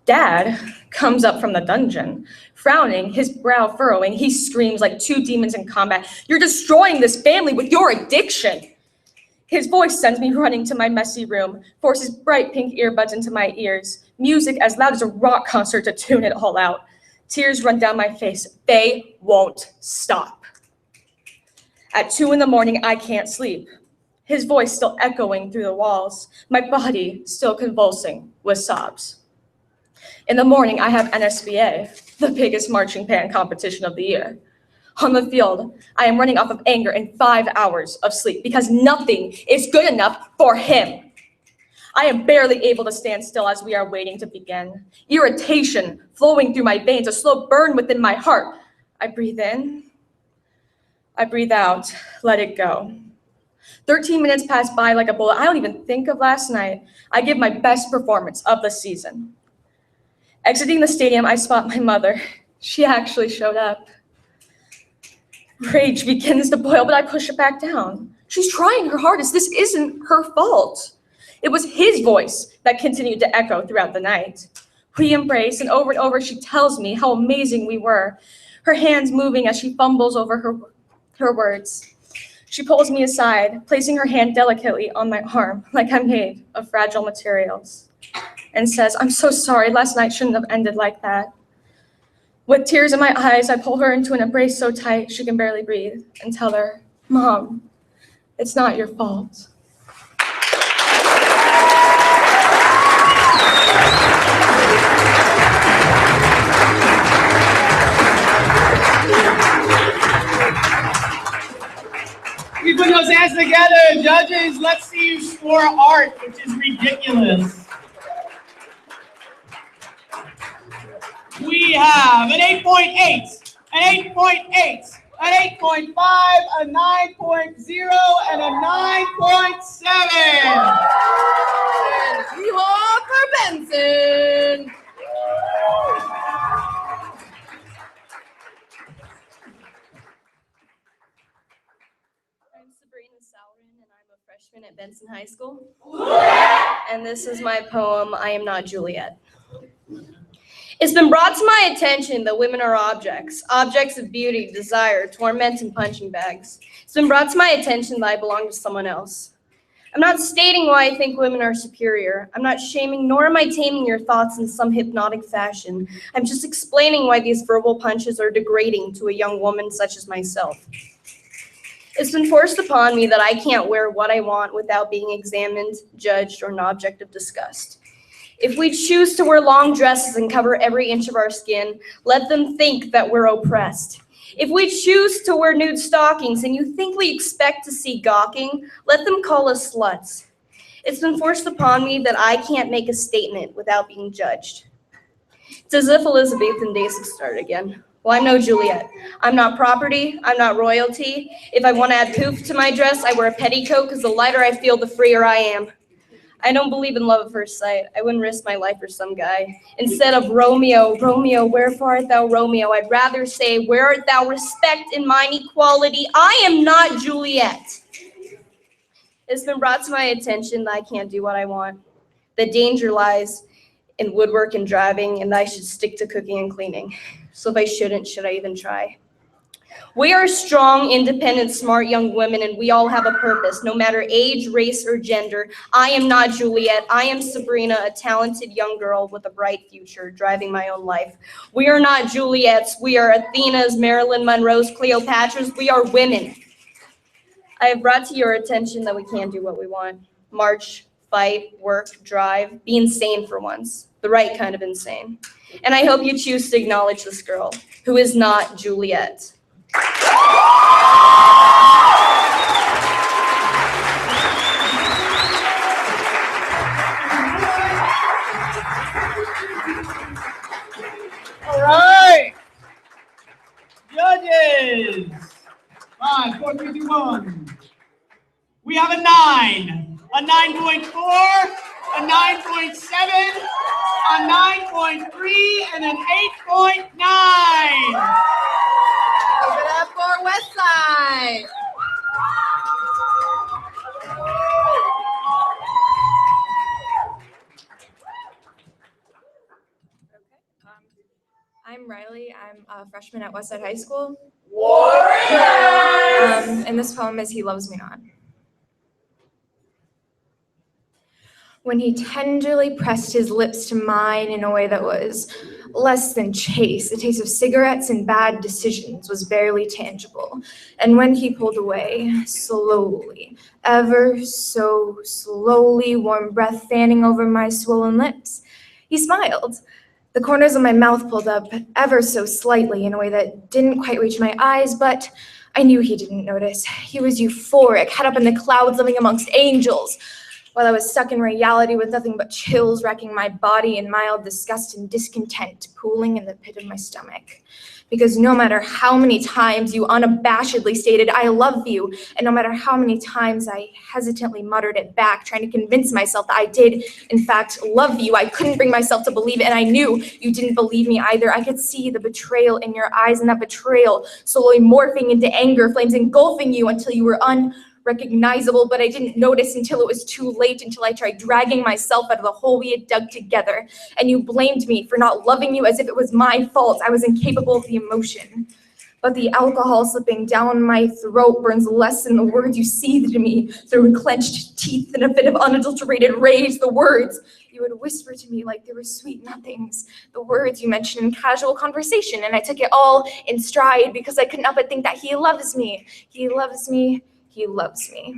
Dad comes up from the dungeon, frowning, his brow furrowing. He screams like two demons in combat. You're destroying this family with your addiction. His voice sends me running to my messy room, forces bright pink earbuds into my ears, music as loud as a rock concert to tune it all out. Tears run down my face. They won't stop. At 2 a.m, I can't sleep. his voice still echoing through the walls, my body still convulsing with sobs. In the morning, I have NSBA, the biggest marching band competition of the year. On the field, I am running off of anger and 5 hours of sleep because nothing is good enough for him. I am barely able to stand still as we are waiting to begin. Irritation flowing through my veins, a slow burn within my heart. I breathe in, I breathe out, let it go. 13 minutes pass by like a bullet. I don't even think of last night. I give my best performance of the season. Exiting the stadium, I spot my mother. She actually showed up. Rage begins to boil, but I push it back down. She's trying her hardest. This isn't her fault. It was his voice that continued to echo throughout the night. We embrace, and over she tells me how amazing we were, her hands moving as she fumbles over her words. She pulls me aside, placing her hand delicately on my arm, like I'm made of fragile materials, and says, "I'm so sorry, last night shouldn't have ended like that." With tears in my eyes, I pull her into an embrace so tight she can barely breathe and tell her, "Mom, it's not your fault." We put those hands together, judges. Let's see you score art, which is ridiculous. We have an 8.8, an 8.8, an 8.5, a 9.0, and a 9.7. Yeehaw for Benson! Freshman at Benson High School. And this is my poem, I Am Not Juliet. It's been brought to my attention that women are objects of beauty, desire, torment, and punching bags. It's been brought to my attention that I belong to someone else. I'm not stating why I think women are superior. I'm not shaming, nor am I taming your thoughts in some hypnotic fashion. I'm just explaining why these verbal punches are degrading to a young woman such as myself. It's been forced upon me that I can't wear what I want without being examined, judged, or an object of disgust. If we choose to wear long dresses and cover every inch of our skin, let them think that we're oppressed. If we choose to wear nude stockings and you think we expect to see gawking, let them call us sluts. It's been forced upon me that I can't make a statement without being judged. It's as if Elizabethan days have started again. Well, I'm no Juliet. I'm not property. I'm not royalty. If I want to add poof to my dress, I wear a petticoat because the lighter I feel, the freer I am. I don't believe in love at first sight. I wouldn't risk my life for some guy. Instead of Romeo, Romeo, wherefore art thou Romeo? I'd rather say, where art thou respect and mine equality? I am not Juliet. It's been brought to my attention that I can't do what I want. The danger lies in woodwork and driving, and I should stick to cooking and cleaning. So if I shouldn't, should I even try? We are strong, independent, smart young women, and we all have a purpose, no matter age, race, or gender. I am not Juliet. I am Sabrina, a talented young girl with a bright future, driving my own life. We are not Juliets. We are Athenas, Marilyn Monroes, Cleopatras. We are women. I have brought to your attention that we can do what we want. March, fight, work, drive, be insane for once. The right kind of insane. And I hope you choose to acknowledge this girl, who is not Juliet. All right. Judges. 5, 4, 3, 2, 1. We have a 9, a 9.4, a 9.7, a 9.3, and an 8.9. Give it up for Westside. I'm Riley. I'm a freshman at Westside High School. Warriors! And this poem is He Loves Me Not. When he tenderly pressed his lips to mine in a way that was less than chaste, the taste of cigarettes and bad decisions was barely tangible. And when he pulled away, slowly, ever so slowly, warm breath fanning over my swollen lips. He smiled. The corners of my mouth pulled up ever so slightly in a way that didn't quite reach my eyes, but I knew he didn't notice. He was euphoric, head up in the clouds, living amongst angels, while I was stuck in reality with nothing but chills wrecking my body and mild disgust and discontent pooling in the pit of my stomach. Because no matter how many times you unabashedly stated, "I love you," and no matter how many times I hesitantly muttered it back, trying to convince myself that I did, in fact, love you, I couldn't bring myself to believe it, and I knew you didn't believe me either. I could see the betrayal in your eyes, and that betrayal slowly morphing into anger, flames engulfing you until you were unrecognizable, but I didn't notice until it was too late, until I tried dragging myself out of the hole we had dug together, and you blamed me for not loving you as if it was my fault. I was incapable of the emotion. But the alcohol slipping down my throat burns less than the words you seethed to me through clenched teeth in a fit of unadulterated rage. The words you would whisper to me like they were sweet nothings. The words you mentioned in casual conversation, and I took it all in stride because I couldn't help but think that he loves me. He loves me. He loves me.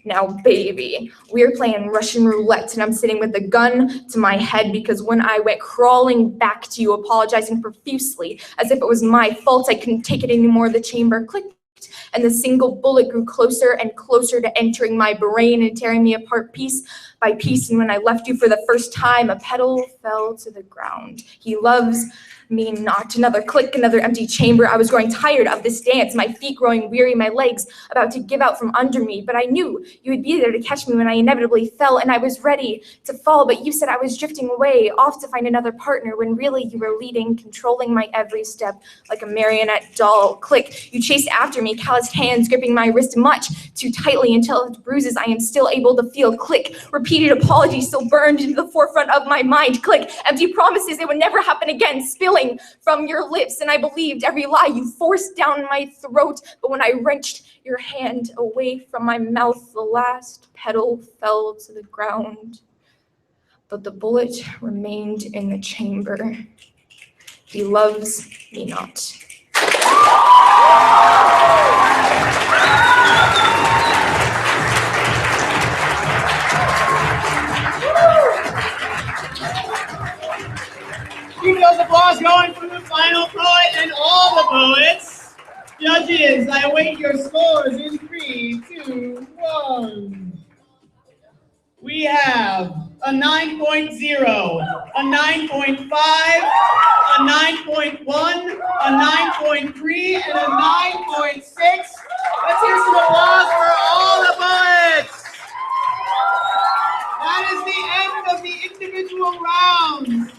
Now, baby, we're playing Russian roulette, and I'm sitting with the gun to my head because when I went crawling back to you, apologizing profusely, as if it was my fault I couldn't take it anymore, the chamber clicked, and the single bullet grew closer and closer to entering my brain and tearing me apart piece by piece. And when I left you for the first time, a petal fell to the ground. He loves me not. Another click, another empty chamber. I was growing tired of this dance, my feet growing weary, my legs about to give out from under me. But I knew you would be there to catch me when I inevitably fell, and I was ready to fall. But you said I was drifting away, off to find another partner, when really you were leading, controlling my every step like a marionette doll. Click. You chased after me, calloused hands gripping my wrist much too tightly until its bruises I am still able to feel. Click. Repeated apologies still burned into the forefront of my mind. Click. Empty promises they would never happen again, spilling from your lips, and I believed every lie you forced down my throat. But when I wrenched your hand away from my mouth, the last petal fell to the ground. But the bullet remained in the chamber. He loves me not. Keep those applause going for the final poet and all the poets. Judges, I await your scores in 3, 2, 1. We have a 9.0, a 9.5, a 9.1, a 9.3, and a 9.6. Let's hear some applause for all the poets. That is the end of the individual rounds.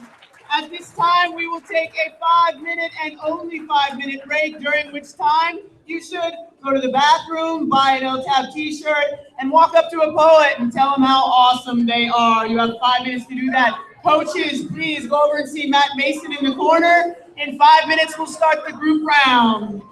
At this time, we will take a 5-minute and only 5-minute break, during which time you should go to the bathroom, buy an LTAB t-shirt, and walk up to a poet and tell them how awesome they are. You have 5 minutes to do that. Coaches, please go over and see Matt Mason in the corner. In 5 minutes, we'll start the group round.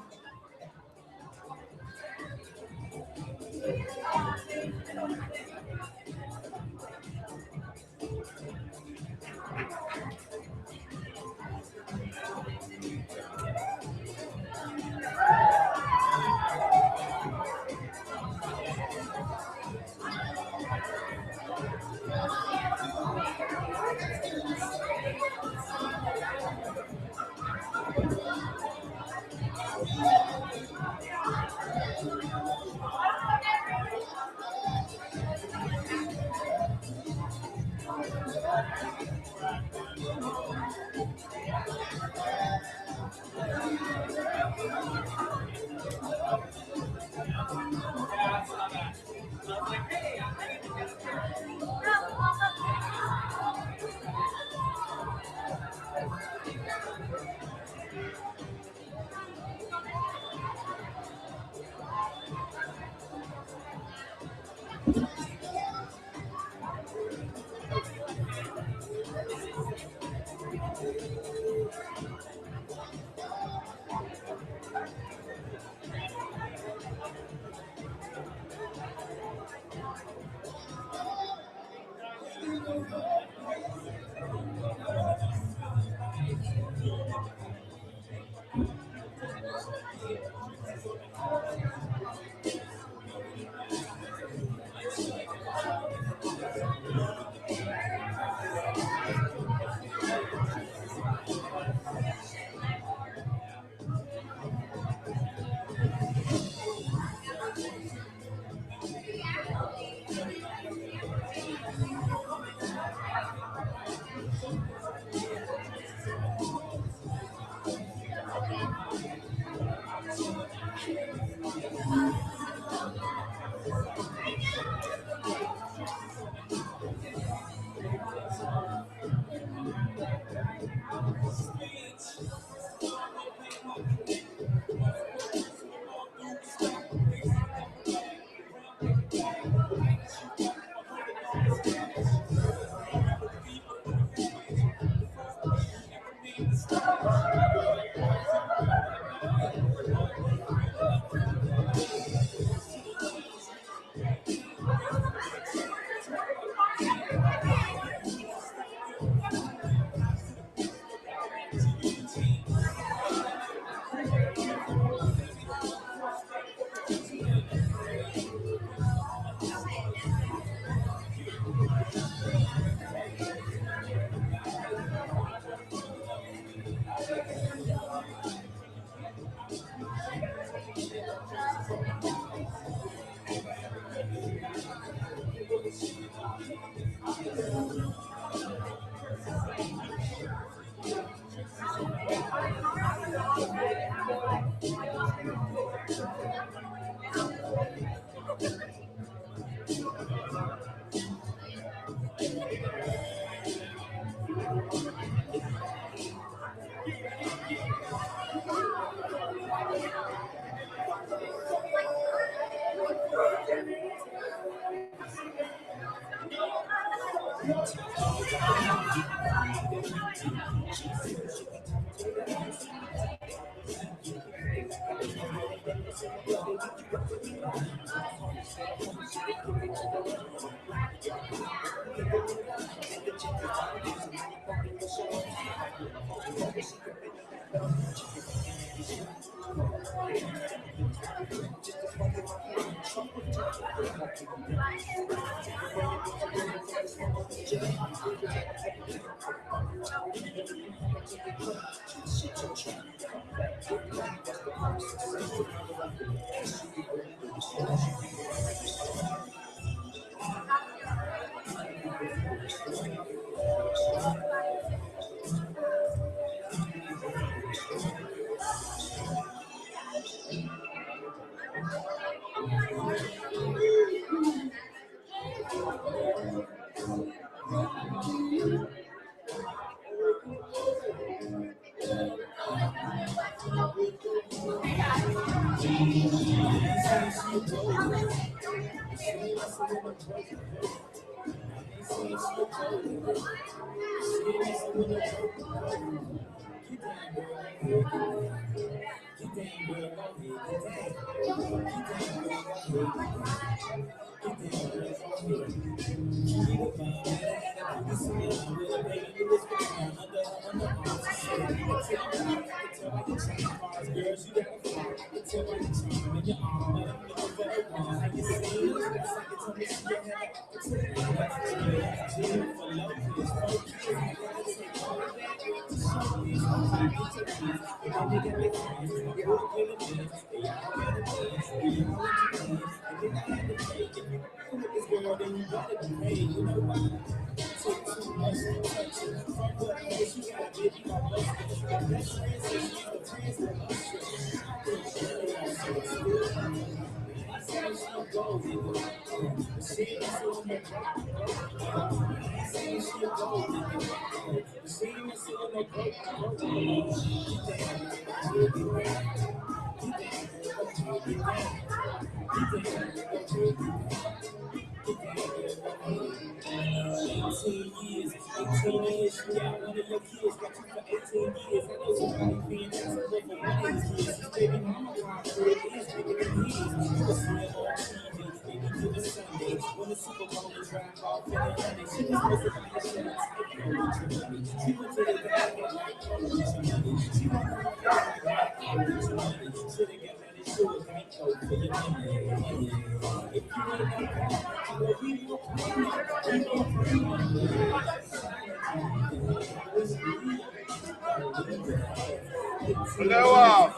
Hello.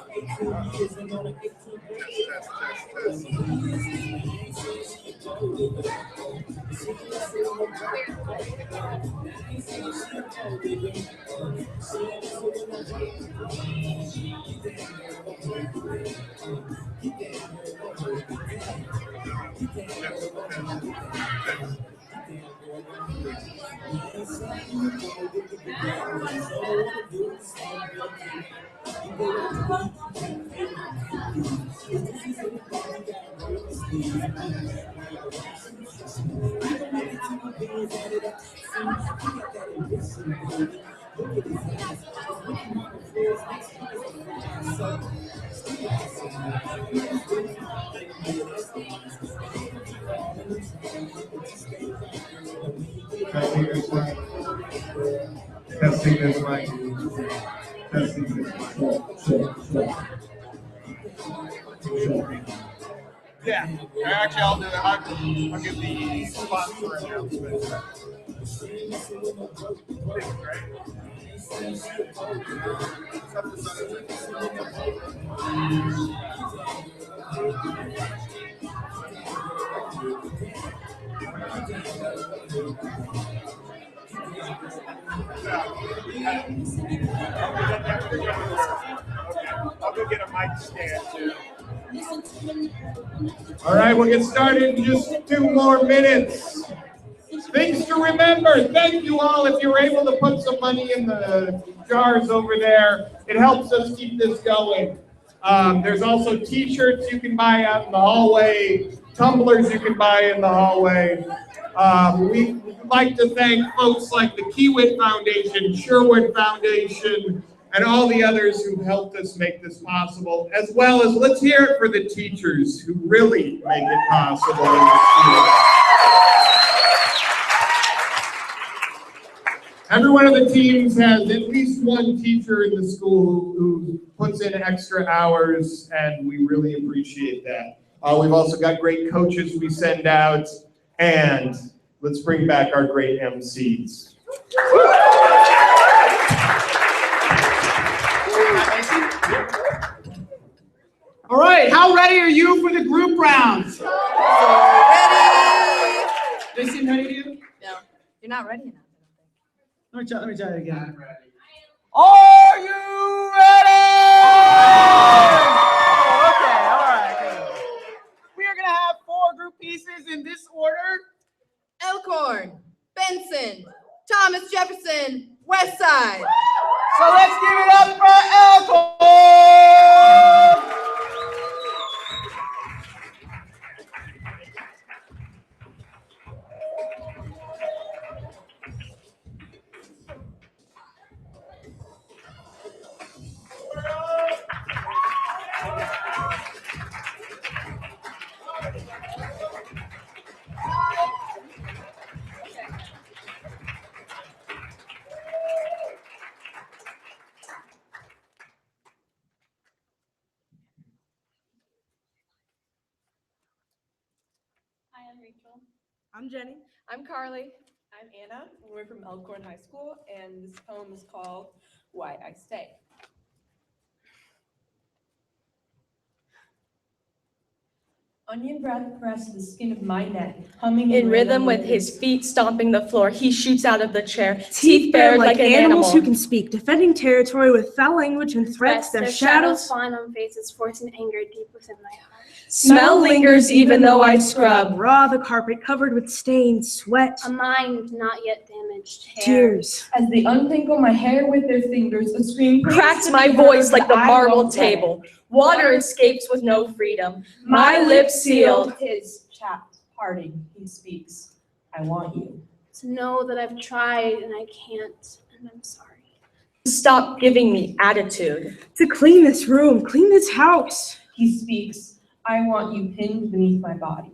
Testing this mic. Testing this mic. Yeah, actually, I'll do it. I'll give the sponsor announcement. I'll go get a mic stand too. All right, we'll get started in just 2 more minutes. Things to remember. Thank you all. If you're able to put some money in the jars over there, it helps us keep this going. There's also t-shirts you can buy out in the hallway, tumblers you can buy in the hallway. We'd like to thank folks like the Kiewit Foundation, Sherwood Foundation, and all the others who helped us make this possible, as well as let's hear it for the teachers who really make it possible in the school. Every one of the teams has at least one teacher in the school who puts in extra hours, and we really appreciate that. We've also got great coaches we send out, and let's bring back our great MCs. All right, how ready are you for the group rounds? Ready? They seem ready to you? No, you're not ready enough. Let me try it again. Are you ready? Oh, okay, all right, good. We are going to have 4 group pieces in this order. Elkhorn, Benson, Thomas Jefferson, Westside. So let's give it up for Elkhorn! I'm Jenny. I'm Carly. I'm Anna. We're from Elkhorn High School, and this poem is called Why I Stay. Onion breath pressed the skin of my neck, humming In rhythm with his feet stomping the floor, he shoots out of the chair, teeth bared like an animal. Who can speak, defending territory with foul language and threats. Their shadows fawn on faces, forcing anger deep within my heart. Smell lingers even though I scrub. raw the carpet covered with stains, sweat, A mind not yet damaged, hair. tears. As they untangle my hair with their fingers, a scream Cracks my voice like the marble table. Water escapes with no freedom. My lips sealed. His chapped, parting, he speaks. I want you. To know that I've tried and I can't, and I'm sorry. Stop giving me attitude. To clean this room, clean this house. He speaks. I want you pinned beneath my body.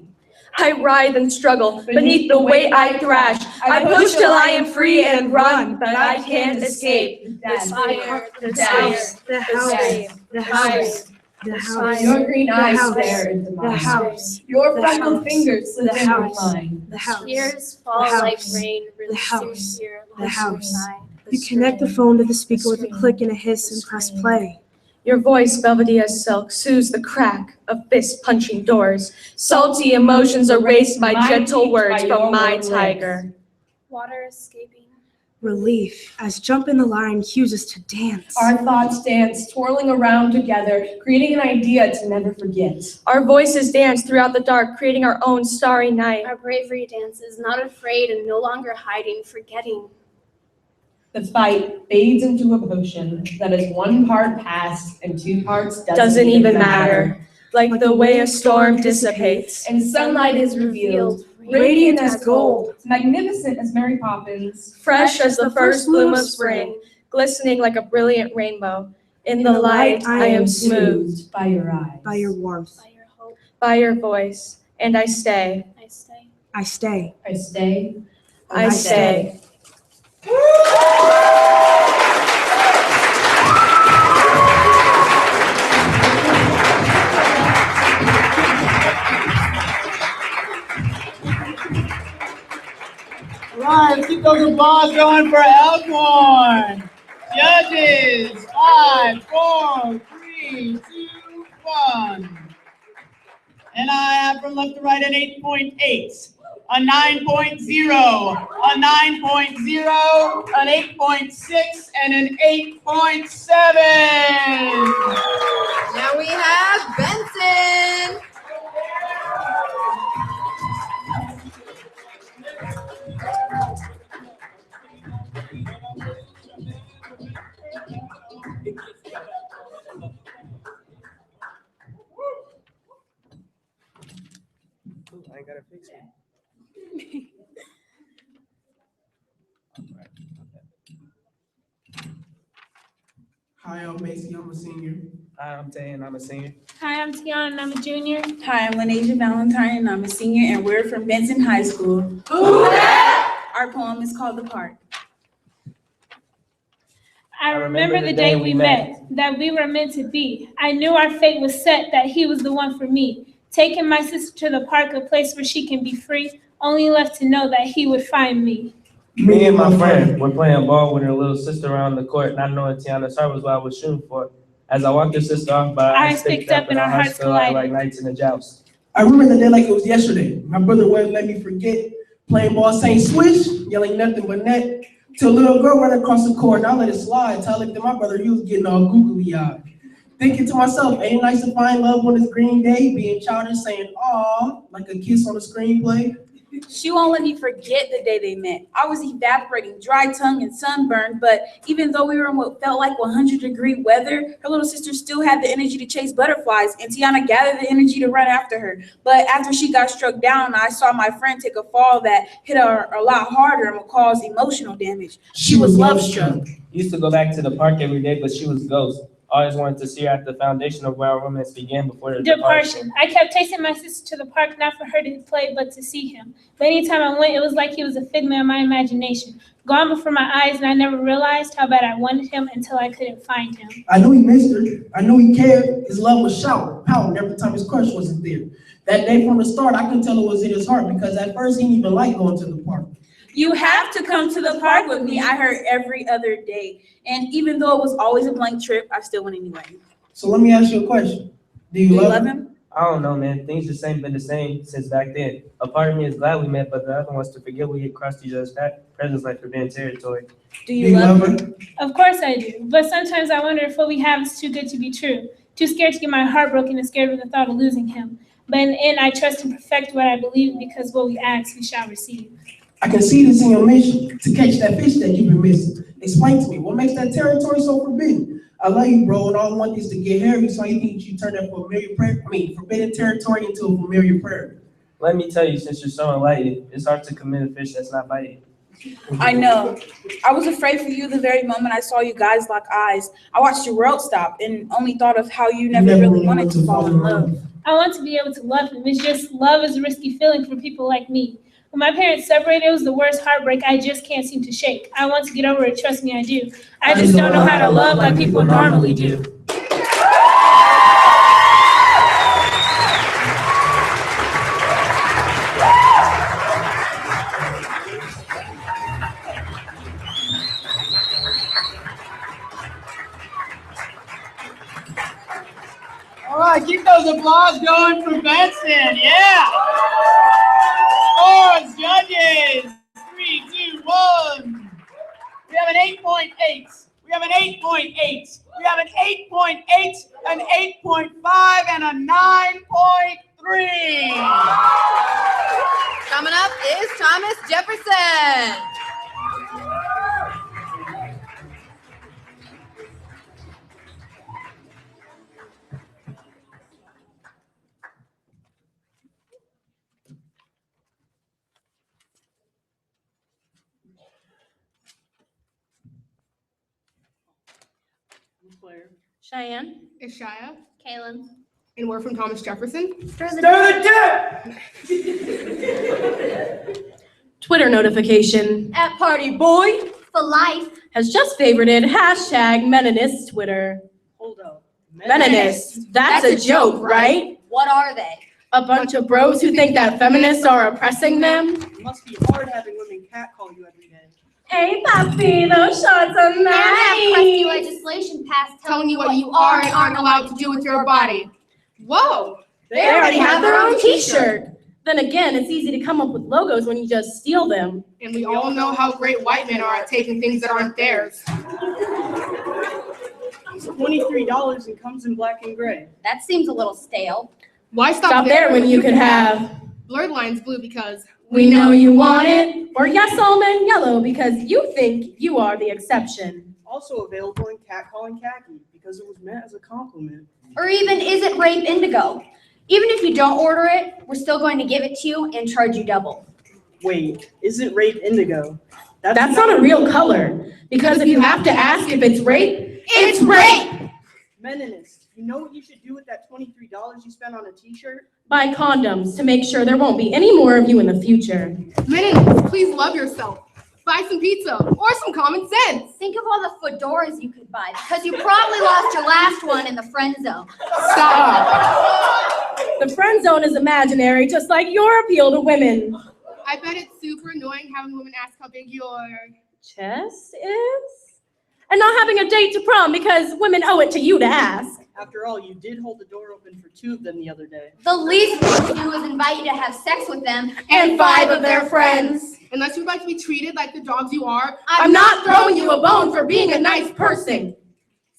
I writhe and struggle beneath the weight I thrash. I push till I am free and run, but I can't escape. The fire, the house, the house, the house, the house. Your green eyes stare into the mine. house, Your freckled fingers slip the into house, mine. the house, Tears fall the like house, rain, the releasing house, fear the like house. suicide. You connect the phone to the speaker with a click and a hiss and press play. Your voice, velvety as silk, soothes the crack of fist-punching doors. Salty emotions erased by gentle words from my tiger. Water escaping. Relief as jump in the line cues us to dance. Our thoughts dance, twirling around together, creating an idea to never forget. Our voices dance throughout the dark, creating our own starry night. Our bravery dances, not afraid and no longer hiding, forgetting. The fight fades into a potion that is one part past and two parts Doesn't even matter. Like the way a storm dissipates. And sunlight is revealed, radiant as gold, magnificent as Mary Poppins, Fresh as the first bloom of spring, glistening like a brilliant rainbow. In the light, I am smoothed by your eyes, By your warmth. By your hope. by your voice, and I stay. I stay. I stay. I stay. I stay. Right, let's keep those applause going for Elkhorn. Judges, 5, 4, 3, 2, 1. And I have from left to right an 8.8, a 9.0, a 9.0, an 8.6, and an 8.7. Now we have Benson. I ain't gotta fix it. Hi, I'm Macy. I'm a senior. Hi, I'm Tay, and I'm a senior. Hi, I'm Tiana and I'm a junior. Hi, I'm Lanasia Valentine and I'm a senior and we're from Benson High School. Our poem is called The Park. I remember the day we met, that we were meant to be. I knew our fate was set, that he was the one for me. Taking my sister to the park, a place where she can be free, only left to know that he would find me. Me and my friend were playing ball with her little sister around the court, not knowing Tiana's heart was what I was shooting for. As I walked her sister off, my eyes picked up and our hearts collided like knights in a joust. I remember the day like it was yesterday. My brother wouldn't let me forget. Playing ball saying swish, yelling nothing but net. Till a little girl ran across the court and I let it slide. Till I looked at my brother, he was getting all googly-eyed. Thinking to myself, ain't it nice to find love on this green day? Being childish, saying, aw, like a kiss on a screenplay. She won't let me forget the day they met. I was evaporating, dry tongue and sunburned, but even though we were in what felt like 100-degree weather, her little sister still had the energy to chase butterflies, and Tiana gathered the energy to run after her. But after she got struck down, I saw my friend take a fall that hit her a lot harder and would cause emotional damage. She was love-struck. Used to go back to the park every day, but she was a ghost. Always wanted to see her at the foundation of where our romance began before the Departure. I kept chasing my sister to the park, not for her to play, but to see him. But anytime I went, it was like he was a figment of my imagination. Gone before my eyes, and I never realized how bad I wanted him until I couldn't find him. I knew he missed her. I knew he cared. His love was pouting every time his crush wasn't there. That day from the start, I could tell it was in his heart because at first he didn't even like going to the park. You have to come to the park with me, I heard every other day. And even though it was always a blank trip, I still went anyway. So let me ask you a question. Do you love him? I don't know, man. Things just ain't been the same since back then. A part of me is glad we met, but the other wants to forget we had crossed each other's presence like forbidden territory. Do you love her? Of course I do, but sometimes I wonder if what we have is too good to be true. Too scared to get my heart broken and scared of the thought of losing him. But in the end, I trust and perfect what I believe because what we ask, we shall receive. I can see this in your mission to catch that fish that you've been missing. Explain to me, what makes that territory so forbidden? I love you, bro, and all I want is to get hairy, so you think you turn that forbidden territory into a familiar prayer. Let me tell you, since you're so enlightened, it's hard to commit a fish that's not biting. I know. I was afraid for you the very moment I saw you guys lock eyes. I watched your world stop and only thought of how you never really wanted to fall in love. I want to be able to love him. It's just love is a risky feeling for people like me. When my parents separated, it was the worst heartbreak I just can't seem to shake. I want to get over it, trust me, I do. I just don't know how to love like people normally do. All right, keep those applause going for Benson. Yeah. Scores, judges. 3, 2, 1. have an 8.8. We have an 8.8. We have an 8.8, an 8.5, and a 9.3. Coming up is Thomas Jefferson. Cheyenne. Ishaya. Kaylin. And we're from Thomas Jefferson. Twitter notification. At Party Boy for life. Has just favorited hashtag Meninist Twitter. Hold up. Meninist. That's a joke, right? What are they? A bunch of bros who think that feminists are oppressing them. It must be hard having women catcall you every day. Hey, Puppy, those shorts are And have crusty nice. legislation passed Telling you what you are and aren't allowed to do with your body. Whoa! They already have their own t-shirt. Then again, it's easy to come up with logos when you just steal them. And we all know how great white men are at taking things that aren't theirs. It's $23 and comes in black and gray. That seems a little stale. Why Stop there when you could have blurred lines blue because we know you want it, or yes, almond yellow because you think you are the exception. Also available in catcalling khaki because it was meant as a compliment. Or even, is it rape indigo? Even if you don't order it, we're still going to give it to you and charge you double. Wait, is it rape indigo? That's not a real color, because if you have to ask if it's rape, it's rape! Meninist, you know what you should do with that $23 you spent on a t-shirt? Buy condoms to make sure there won't be any more of you in the future. Meninist, please love yourself. Buy some pizza or some common sense. Think of all the fedoras you could buy because you probably lost your last one in the friend zone. Stop. The friend zone is imaginary, just like your appeal to women. I bet it's super annoying having women ask how big your chest is? And not having a date to prom because women owe it to you to ask. After all, you did hold the door open for 2 of them the other day. The least we can do is invite you to have sex with them And 5 of their friends. Unless you'd like to be treated like the dogs you are, I'm not throwing you a bone for being a nice person.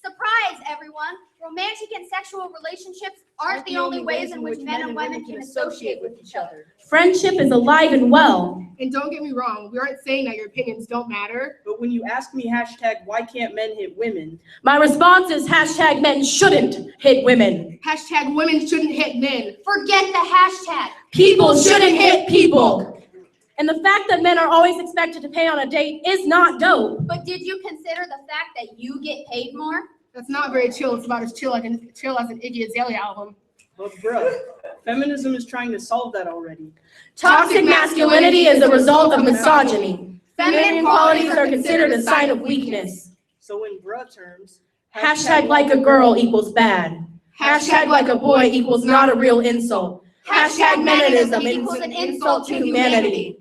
Surprise, everyone! Romantic and sexual relationships aren't the only ways in which men and women can associate with each other. Friendship is alive and well. And don't get me wrong, we aren't saying that your opinions don't matter. But when you ask me hashtag why can't men hit women, my response is hashtag men shouldn't hit women. Hashtag women shouldn't hit men. Forget the hashtag. People shouldn't hit people. And the fact that men are always expected to pay on a date is not dope. But did you consider the fact that you get paid more? That's not very chill. It's about as chill as an Iggy Azalea album. but bruh, feminism is trying to solve that already. Toxic masculinity is a result of misogyny. Feminine qualities are considered a sign of weakness. So in bruh terms, Hashtag like a girl equals bad. Hashtag like a boy equals not a real insult. Hashtag meninism equals an insult to humanity.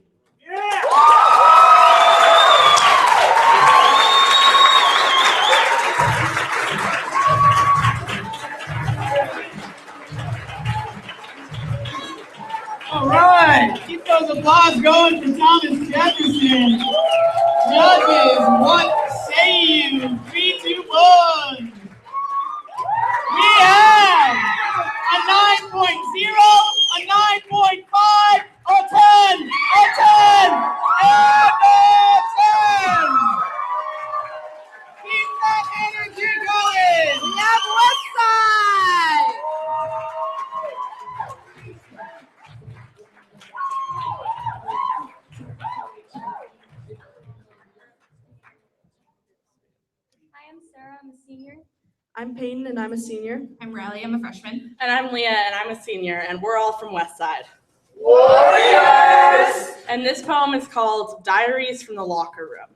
All right, keep those applause going for Thomas Jefferson. Judges, what say you? 3, 2, 1. We have a 9.0, a 9.5, a 10, a 10, and a 10. Keep that energy going. We have Westside. Hi, I'm Sarah. I'm a senior. I'm Peyton, and I'm a senior. I'm Riley. I'm a freshman. And I'm Leah, and I'm a senior, and we're all from Westside. Warriors! And this poem is called Diaries from the Locker Room.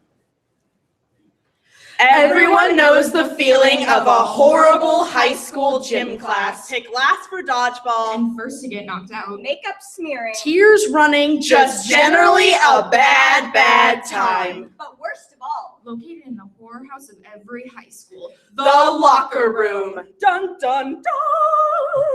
Everyone knows the feeling of a horrible high school gym class. Pick last for dodgeball. And first to get knocked out. Makeup smearing. Tears running, just generally a bad time. But worst of all, Located in the horror house of every high school. The locker room. Dun, dun, dun.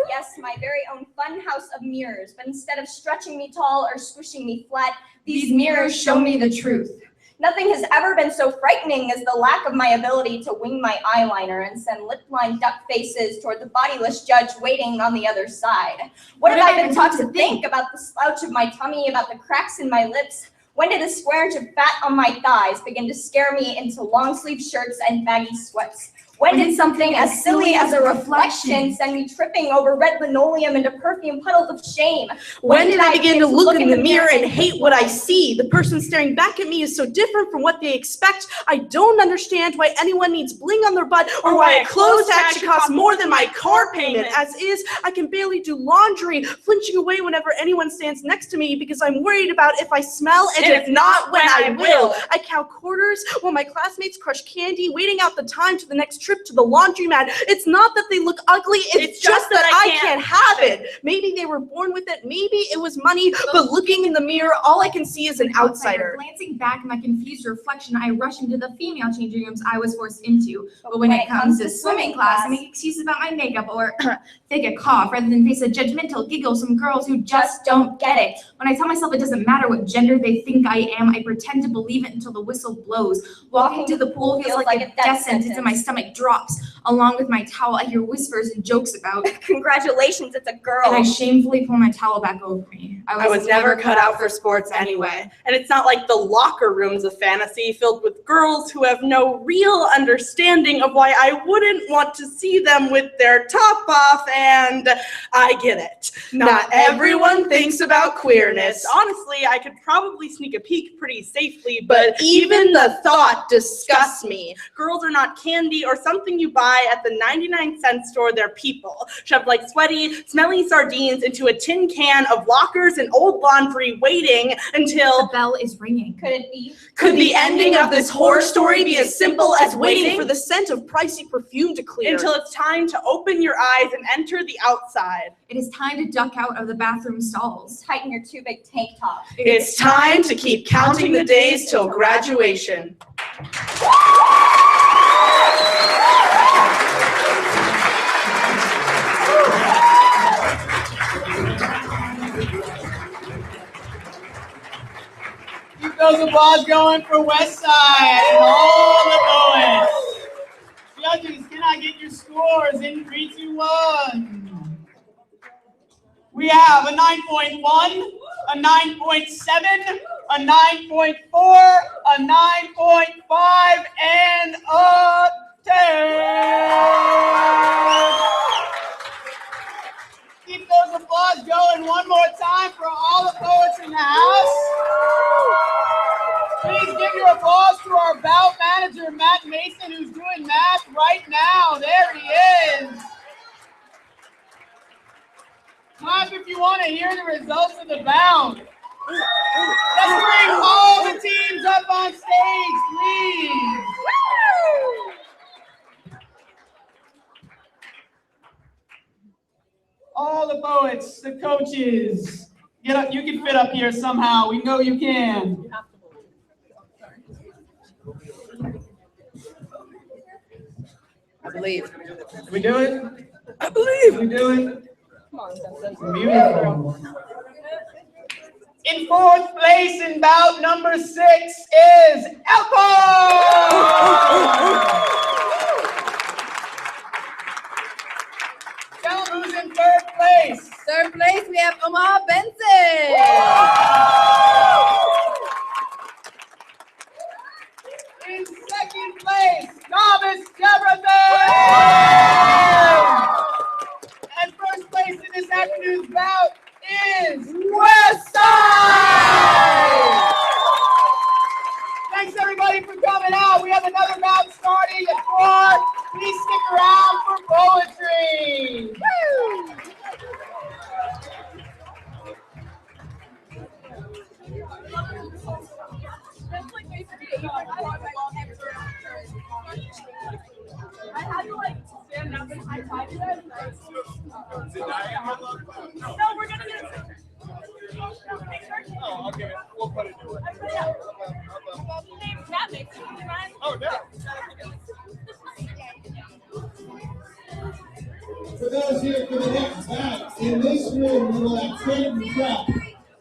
yes, my very own fun house of mirrors. But instead of stretching me tall or squishing me flat, these mirrors show me the truth. Nothing has ever been so frightening as the lack of my ability to wing my eyeliner and send lip-lined duck faces toward the bodiless judge waiting on the other side. What have I been taught to think about the slouch of my tummy, about the cracks in my lips? When did the square inch of fat on my thighs begin to scare me into long-sleeve shirts and baggy sweats? When did something as silly as a reflection send me tripping over red linoleum into perfume puddles of shame? When did I begin to look in the mirror and hate what I see? The person staring back at me is so different from what they expect. I don't understand why anyone needs bling on their butt or why a clothes tag should cost more than my car payment. As is, I can barely do laundry, flinching away whenever anyone stands next to me because I'm worried about if I smell and if not, when I will. I count quarters while my classmates crush candy, waiting out the time to the next trip to the laundromat. It's not that they look ugly, it's just that I can't have it. Maybe they were born with it, maybe it was money, but looking in the mirror, all I can see is an outsider. Glancing back at my confused reflection, I rush into the female changing rooms I was forced into. But when it comes to swimming class, I make excuses about my makeup or fake a cough rather than face a judgmental giggle from girls who just don't get it. When I tell myself it doesn't matter what gender they think I am, I pretend to believe it until the whistle blows. Walking to the pool feels like a death sentence and my stomach drops. Along with my towel, I hear whispers and jokes about, congratulations, it's a girl. And I shamefully pull my towel back over me. I was never cut out for sports anyway. And it's not like the locker room's a fantasy filled with girls who have no real understanding of why I wouldn't want to see them with their top off, and I get it. Not everyone thinks about queerness. Honestly, I could probably sneak a peek pretty safely, but even the thought disgusts me. Girls are not candy or something you buy at the 99-cent store. They're people, shoved like sweaty, smelly sardines into a tin can of lockers and old laundry, waiting until the bell is ringing. Could it be? Could the ending of this horror story be as simple as waiting for the scent of pricey perfume to clear? Until it's time to open your eyes and enter the outside. It is time to duck out of the bathroom stalls. Tighten your too big tank top. It's time to keep counting the days till graduation. Keep those applause going for Westside and all the poets. Judges, can I get your scores in 3, 2, 1? We have a 9.1, a 9.7, a 9.4, a 9.5, and a 10. Keep those applause going one more time for all the poets in the house. Please give your applause to our Bout manager, Matt Mason, who's doing math right now. There he is. Clap if you want to hear the results of the Bout. Let's bring all the teams up on stage, please. All the poets, the coaches, get up. You can fit up here somehow. We know you can. I believe. Can we do it? I believe. Can we do it? Come on, Benson. Beautiful. In 4th place in bout number 6 is Elkhorn! Tell them who's in 3rd place. 3rd place, we have Omaha, Benson. In 2nd place, Thomas Jefferson! And 1st place in this afternoon's bout is Westside! Thanks everybody for coming out. We have another bout starting at 4. Please stick around for poetry. Woo! How do I stand up and high five you guys? No, we're gonna get it. Oh, okay. We'll put it to it. That makes it fine. Oh, no. For those here for the next bout, in this room we will have Prelim,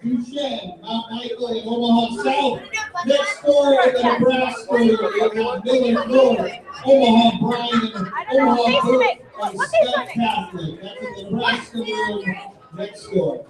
Bouchette, Mount Michael, and Omaha South. Next score in the Nebraska League, we have Miller North, Omaha Bryan, Omaha Brook, and Scott Catholic. That's in the Nebraska League. Next score.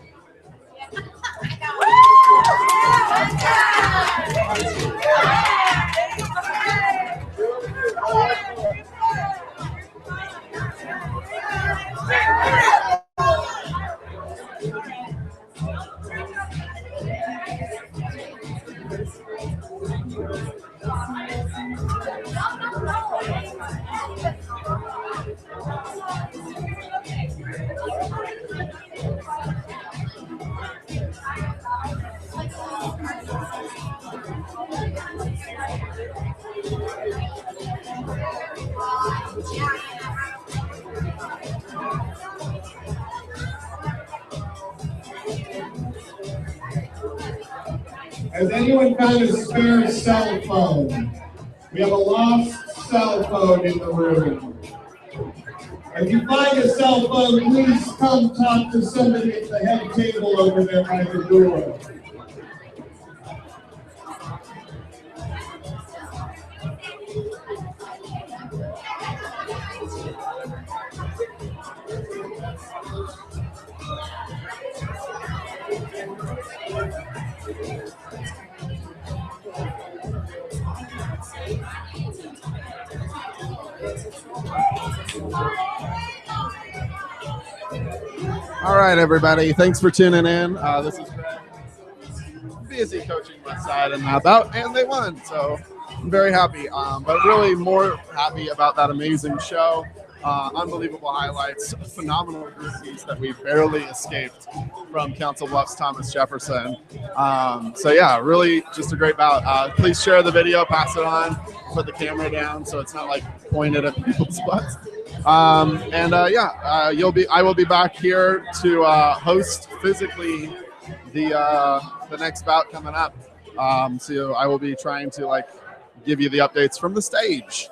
Has anyone found a spare cell phone? We have a lost cell phone in the room. If you find a cell phone, please come talk to somebody at the head table over there by the door. All right, everybody. Thanks for tuning in. This is Greg. Busy coaching Westside and Bout, and they won, so I'm very happy. But really more happy about that amazing show. Unbelievable highlights, phenomenal rookies that we barely escaped from Council Bluffs, Thomas Jefferson. So yeah, really just a great bout. Please share the video, pass it on, put the camera down so it's not like pointed at people's butts. I will be back here to host physically the next bout coming up. So I will be trying to give you the updates from the stage.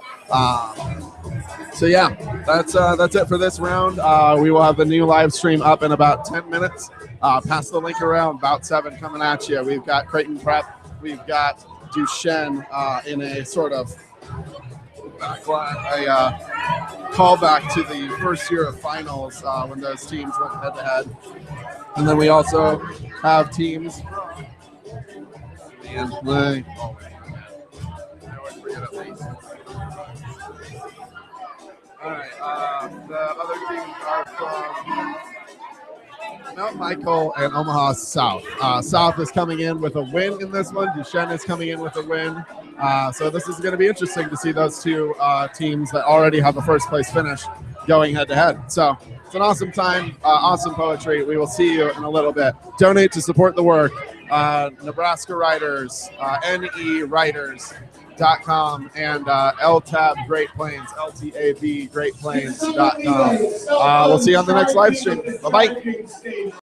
So yeah, that's it for this round. We will have the new live stream up in about 10 minutes. Pass the link around. Bout 7 coming at you. We've got Creighton Prep. We've got Duchesne in a sort of callback to the first year of finals when those teams went head to head. And then we also have teams. All right, the other teams are from Mount Michael and Omaha South. South is coming in with a win in this one. Duchesne is coming in with a win. So this is going to be interesting to see those two teams that already have a first place finish going head to head. So it's an awesome time, awesome poetry. We will see you in a little bit. Donate to support the work. Nebraska Writers, NEWriters.com and LTAB Great Plains, LTAB Great Plains.com. We'll see you on the next live stream. Bye-bye.